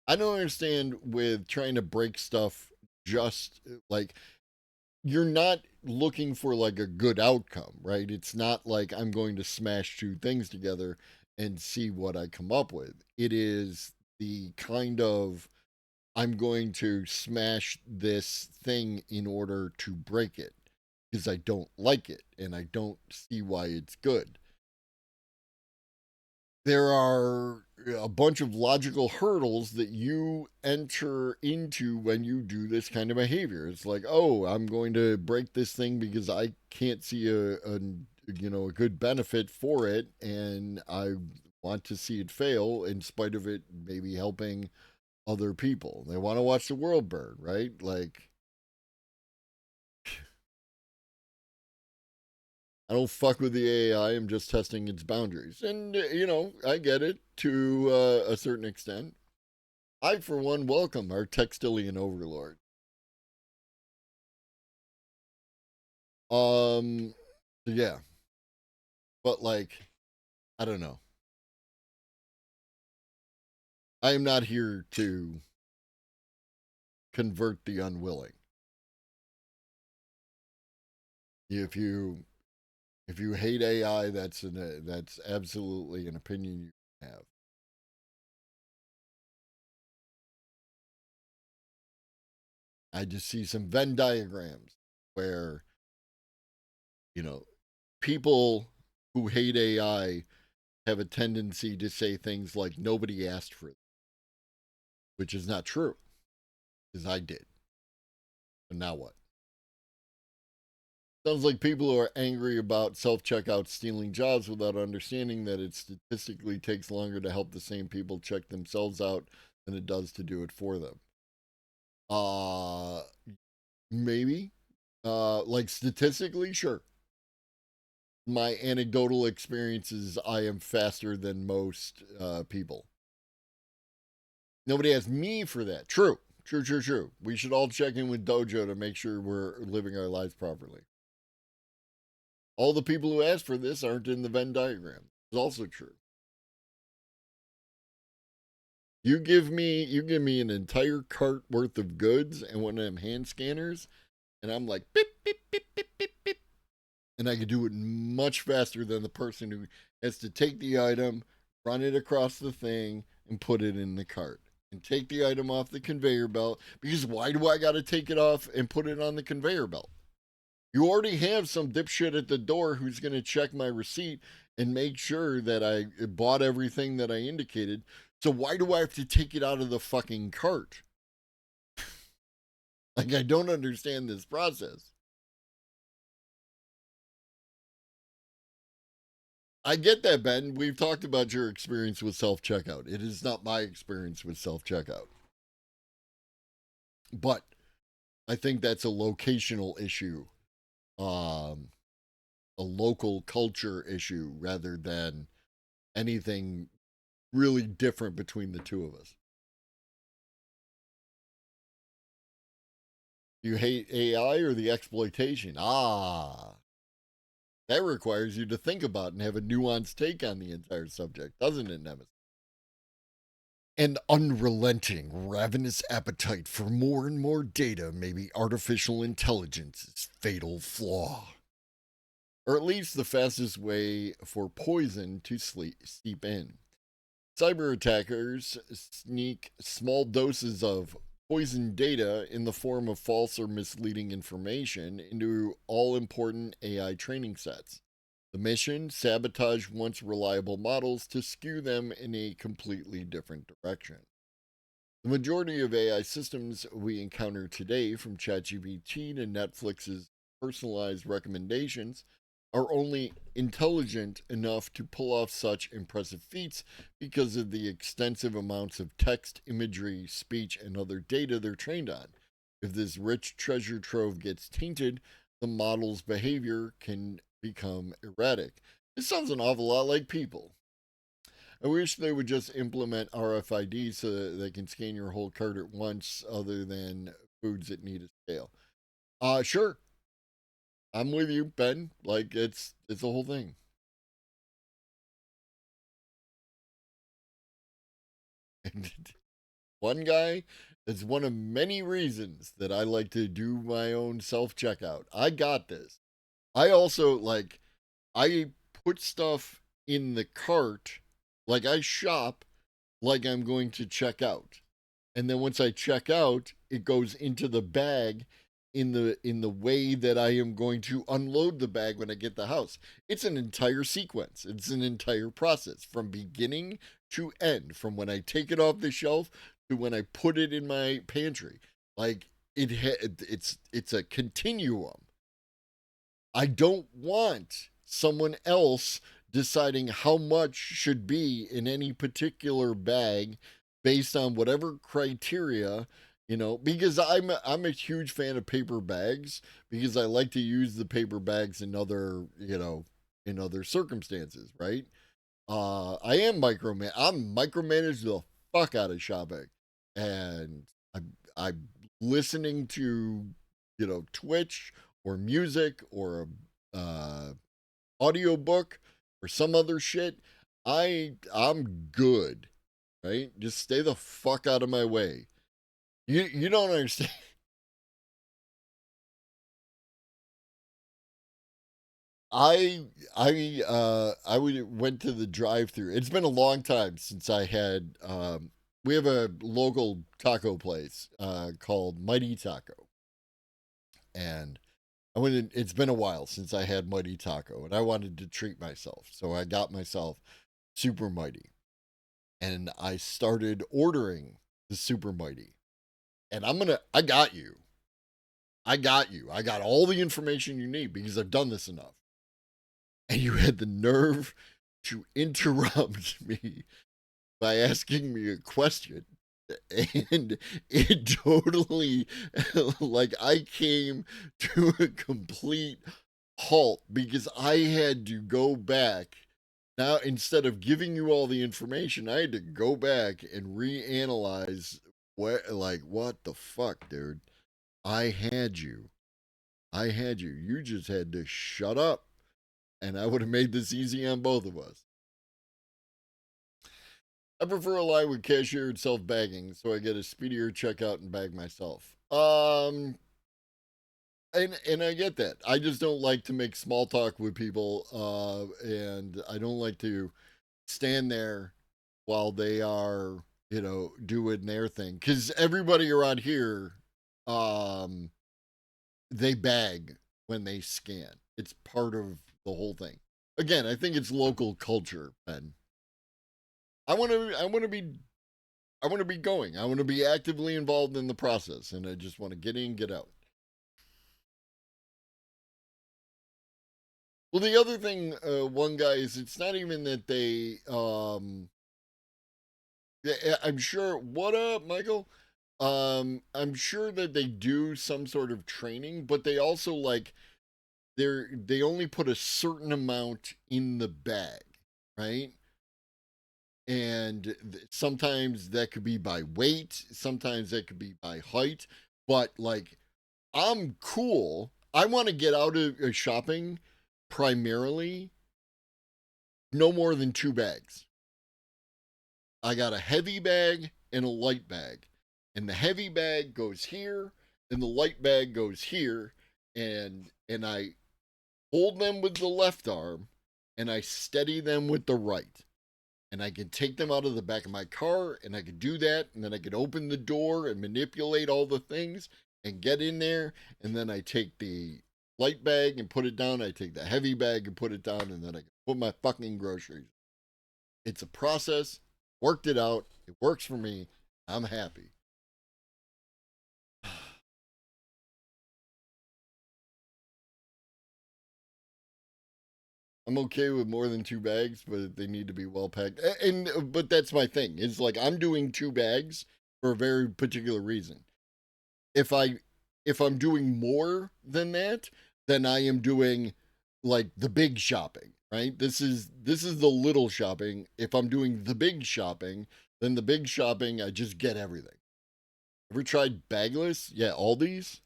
Speaker 2: I don't understand with trying to break stuff just like you're not looking for like a good outcome, right? It's not like I'm going to smash two things together and see what I come up with. It is the kind of I'm going to smash this thing in order to break it because I don't like it and I don't see why it's good. There are a bunch of logical hurdles that you enter into when you do this kind of behavior. It's like, oh, I'm going to break this thing because I can't see a good benefit for it, and I want to see it fail in spite of it maybe helping other people. They want to watch the world burn, right? Like, I don't fuck with the AI. I'm just testing its boundaries. And, I get it to a certain extent. I, for one, welcome our textilian overlord. Yeah. But, like, I don't know. I am not here to convert the unwilling. If you hate AI, that's absolutely an opinion you have. I just see some Venn diagrams where, people who hate AI have a tendency to say things like nobody asked for it, which is not true, because I did. And now what? Sounds like people who are angry about self-checkout stealing jobs without understanding that it statistically takes longer to help the same people check themselves out than it does to do it for them. Uh maybe. Like statistically, sure. My anecdotal experiences, I am faster than most people. Nobody asked me for that. True. True. We should all check in with Dojo to make sure we're living our lives properly. All the people who asked for this aren't in the Venn diagram. It's also true. You give me an entire cart worth of goods and one of them hand scanners, and I'm like beep beep beep beep beep beep, and I can do it much faster than the person who has to take the item, run it across the thing, and put it in the cart. And take the item off the conveyor belt, because why do I got to take it off and put it on the conveyor belt? You already have some dipshit at the door who's going to check my receipt and make sure that I bought everything that I indicated. So why do I have to take it out of the fucking cart? Like, I don't understand this process. I get that, Ben. We've talked about your experience with self-checkout. It is not my experience with self-checkout. But I think that's a locational issue. A local culture issue rather than anything really different between the two of us. You hate AI or the exploitation? Ah, that requires you to think about and have a nuanced take on the entire subject, doesn't it, Nemesis? An unrelenting, ravenous appetite for more and more data may be artificial intelligence's fatal flaw. Or at least the fastest way for poison to seep in. Cyber attackers sneak small doses of poison data in the form of false or misleading information into all important AI training sets. The mission: sabotage once reliable models to skew them in a completely different direction. The majority of AI systems we encounter today, from ChatGPT to Netflix's personalized recommendations, are only intelligent enough to pull off such impressive feats because of the extensive amounts of text, imagery, speech, and other data they're trained on. If this rich treasure trove gets tainted, the model's behavior can become erratic. This sounds an awful lot like people. I wish they would just implement RFID so that they can scan your whole cart at once, other than foods that need a scale. Sure. I'm with you, Ben. Like, it's a whole thing. One guy, it's one of many reasons that I like to do my own self checkout. I got this. I also like, I put stuff in the cart, like I shop like I'm going to check out. And then once I check out, it goes into the bag in the way that I am going to unload the bag when I get the house. It's an entire sequence. It's an entire process from beginning to end, from when I take it off the shelf to when I put it in my pantry. Like it's a continuum. I don't want someone else deciding how much should be in any particular bag based on whatever criteria, because I'm a huge fan of paper bags, because I like to use the paper bags in other, in other circumstances, right? I'm micromanage the fuck out of shopping, and I'm listening to, Twitch or music or audiobook or some other shit. I'm good, right? Just stay the fuck out of my way. You don't understand. Went to the drive-through. It's been a long time since I had we have a local taco place called Mighty Taco. And it's been a while since I had Mighty Taco, and I wanted to treat myself. So I got myself Super Mighty. And I started ordering the Super Mighty. And I got you. I got you. I got all the information you need because I've done this enough. And you had the nerve to interrupt me by asking me a question. And it totally, like, I came to a complete halt because I had to go back. Now, instead of giving you all the information, I had to go back and reanalyze what the fuck, dude? I had you. I had you. You just had to shut up. And I would have made this easy on both of us. I prefer a line with cashier and self-bagging, so I get a speedier checkout and bag myself. And I get that. I just don't like to make small talk with people, and I don't like to stand there while they are, doing their thing. Because everybody around here, um, they bag when they scan. It's part of the whole thing. Again, I think it's local culture, Ben. I want to be I want to be going. I want to be actively involved in the process, and I just want to get in, get out. Well, the other thing, one guy, is it's not even that they. I'm sure. What up, Michael? I'm sure that they do some sort of training, but they also they only put a certain amount in the bag, right? And sometimes that could be by weight, sometimes that could be by height, but like, I'm cool. I want to get out of shopping primarily no more than 2 bags. I got a heavy bag and a light bag, and the heavy bag goes here and the light bag goes here, and I hold them with the left arm and I steady them with the right. And I can take them out of the back of my car, and I could do that, and then I could open the door and manipulate all the things and get in there, and then I take the light bag and put it down, I take the heavy bag and put it down, and then I can put my fucking groceries. It's a process, worked it out, it works for me, I'm happy. I'm okay with more than 2 bags, but they need to be well packed. But that's my thing. It's like I'm doing 2 bags for a very particular reason. If I if I'm doing more than that, then I am doing like the big shopping, right? This is the little shopping. If I'm doing the big shopping, then the big shopping I just get everything. Ever tried bagless? Yeah, Aldi's.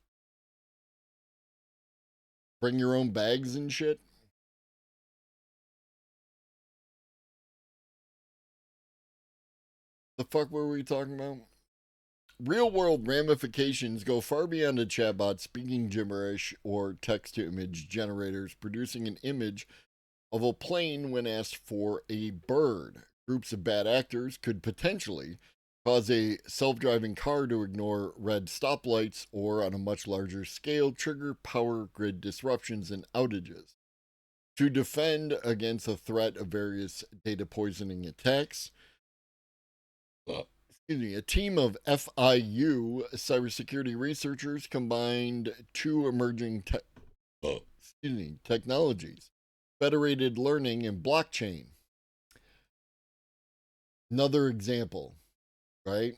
Speaker 2: Bring your own bags and shit. The fuck were we talking about? Real world ramifications go far beyond a chatbot speaking gibberish or text to image generators producing an image of a plane when asked for a bird. Groups of bad actors could potentially cause a self driving car to ignore red stoplights or, on a much larger scale, trigger power grid disruptions and outages. To defend against the threat of various data poisoning attacks, a team of FIU cybersecurity researchers combined two emerging technologies: federated learning and blockchain. Another example, right?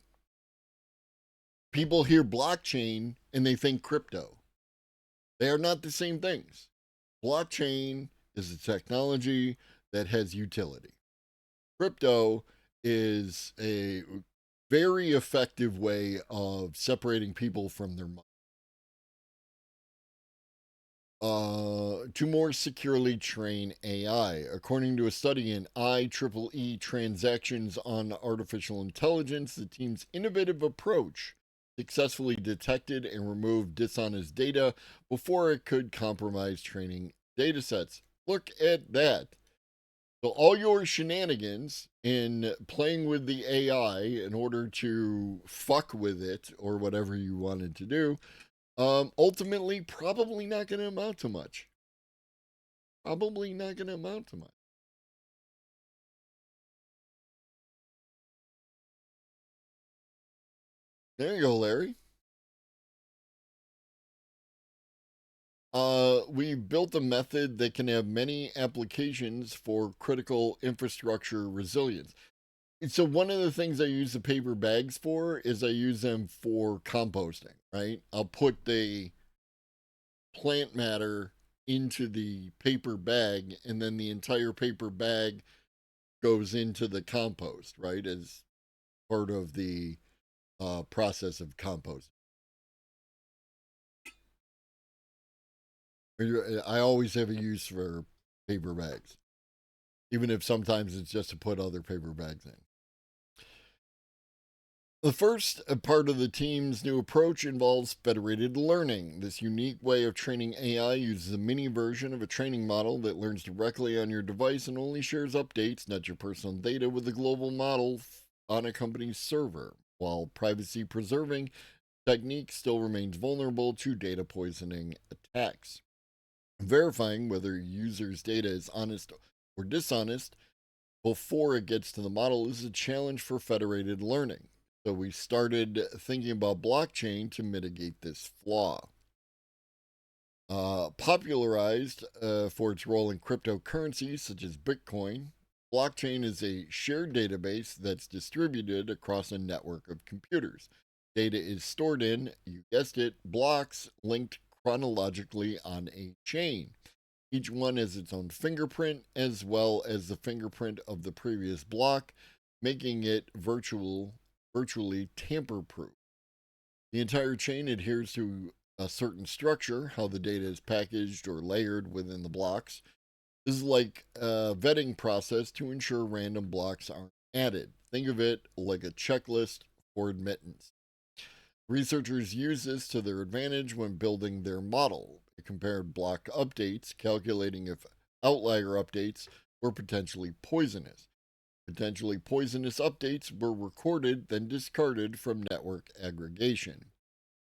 Speaker 2: People hear blockchain and they think crypto. They are not the same things. Blockchain is a technology that has utility. Crypto is a very effective way of separating people from their money. To more securely train AI. According to a study in IEEE Transactions on Artificial Intelligence, the team's innovative approach successfully detected and removed dishonest data before it could compromise training datasets. Look at that. So, all your shenanigans in playing with the AI in order to fuck with it or whatever you wanted to do, ultimately probably not going to amount to much. Probably not going to amount to much. There you go, Larry. we built a method that can have many applications for critical infrastructure resilience. So one of the things I use the paper bags for is I use them for composting, right? I'll put the plant matter into the paper bag, and then the entire paper bag goes into the compost, right? As part of the process of composting. I always have a use for paper bags, even if sometimes it's just to put other paper bags in. The first part of the team's new approach involves federated learning. This unique way of training AI uses a mini version of a training model that learns directly on your device and only shares updates, not your personal data, with the global model on a company's server, while privacy preserving technique still remains vulnerable to data poisoning attacks. Verifying whether a user's data is honest or dishonest before it gets to the model is a challenge for federated learning. So we started thinking about blockchain to mitigate this flaw. Popularized for its role in cryptocurrencies such as Bitcoin, blockchain is a shared database that's distributed across a network of computers. Data is stored in, you guessed it, blocks linked chronologically on a chain. Each one has its own fingerprint as well as the fingerprint of the previous block, making it virtually tamper-proof. The entire chain adheres to a certain structure, how the data is packaged or layered within the blocks. This is like a vetting process to ensure random blocks aren't added. Think of it like a checklist for admittance. Researchers use this to their advantage when building their model. They compared block updates, calculating if outlier updates were potentially poisonous. Potentially poisonous updates were recorded, then discarded from network aggregation.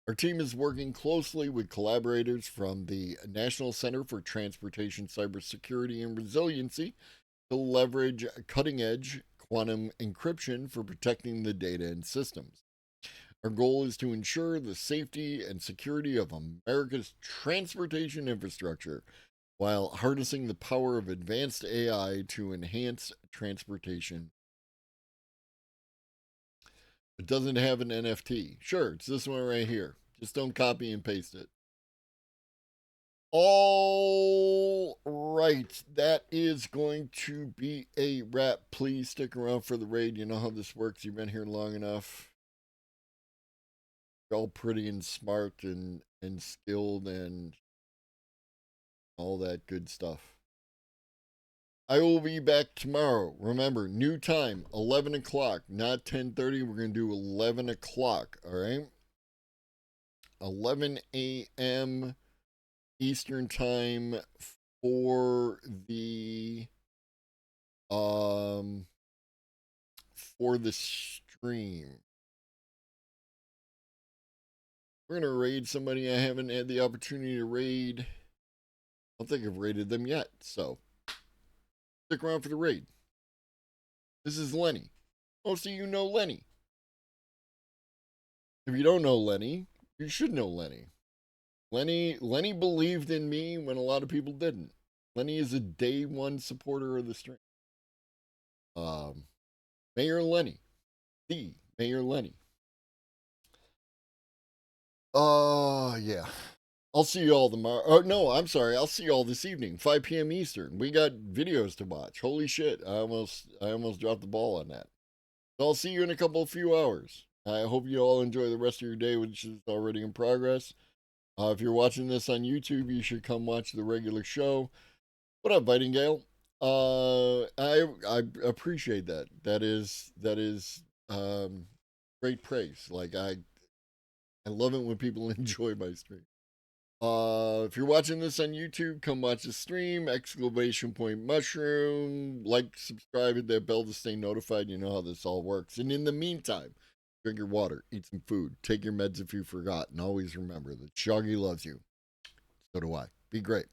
Speaker 2: Our team is working closely with collaborators from the National Center for Transportation Cybersecurity and Resiliency to leverage cutting-edge quantum encryption for protecting the data and systems. Our goal is to ensure the safety and security of America's transportation infrastructure while harnessing the power of advanced AI to enhance transportation. It doesn't have an NFT. Sure, it's this one right here. Just don't copy and paste it. All right, that is going to be a wrap. Please stick around for the raid. You know how this works. You've been here long enough. You're all pretty and smart and skilled and all that good stuff. I will be back tomorrow. Remember, new time, 11 o'clock, not 10:30. We're going to do 11 o'clock, all right? 11 a.m. Eastern time for the stream. We're going to raid somebody I haven't had the opportunity to raid. I don't think I've raided them yet, so stick around for the raid. This is Lenny. Most of you know Lenny. If you don't know Lenny, you should know Lenny. Lenny believed in me when a lot of people didn't. Lenny is a day one supporter of the stream. Mayor Lenny. Mayor Lenny. Yeah. I'll see you all tomorrow. Oh, no, I'm sorry. I'll see you all this evening, 5 p.m. Eastern. We got videos to watch. Holy shit. I almost dropped the ball on that. So I'll see you in a few hours. I hope you all enjoy the rest of your day, which is already in progress. If you're watching this on YouTube, you should come watch the regular show. What up, Vitingale? I appreciate that. That is great praise. Like I love it when people enjoy my stream. If you're watching this on YouTube, come watch the stream. ! Mushroom. Like, subscribe, hit that bell to stay notified. You know how this all works. And in the meantime, drink your water, eat some food, take your meds if you forgot, and always remember that Shoggy loves you. So do I. Be great.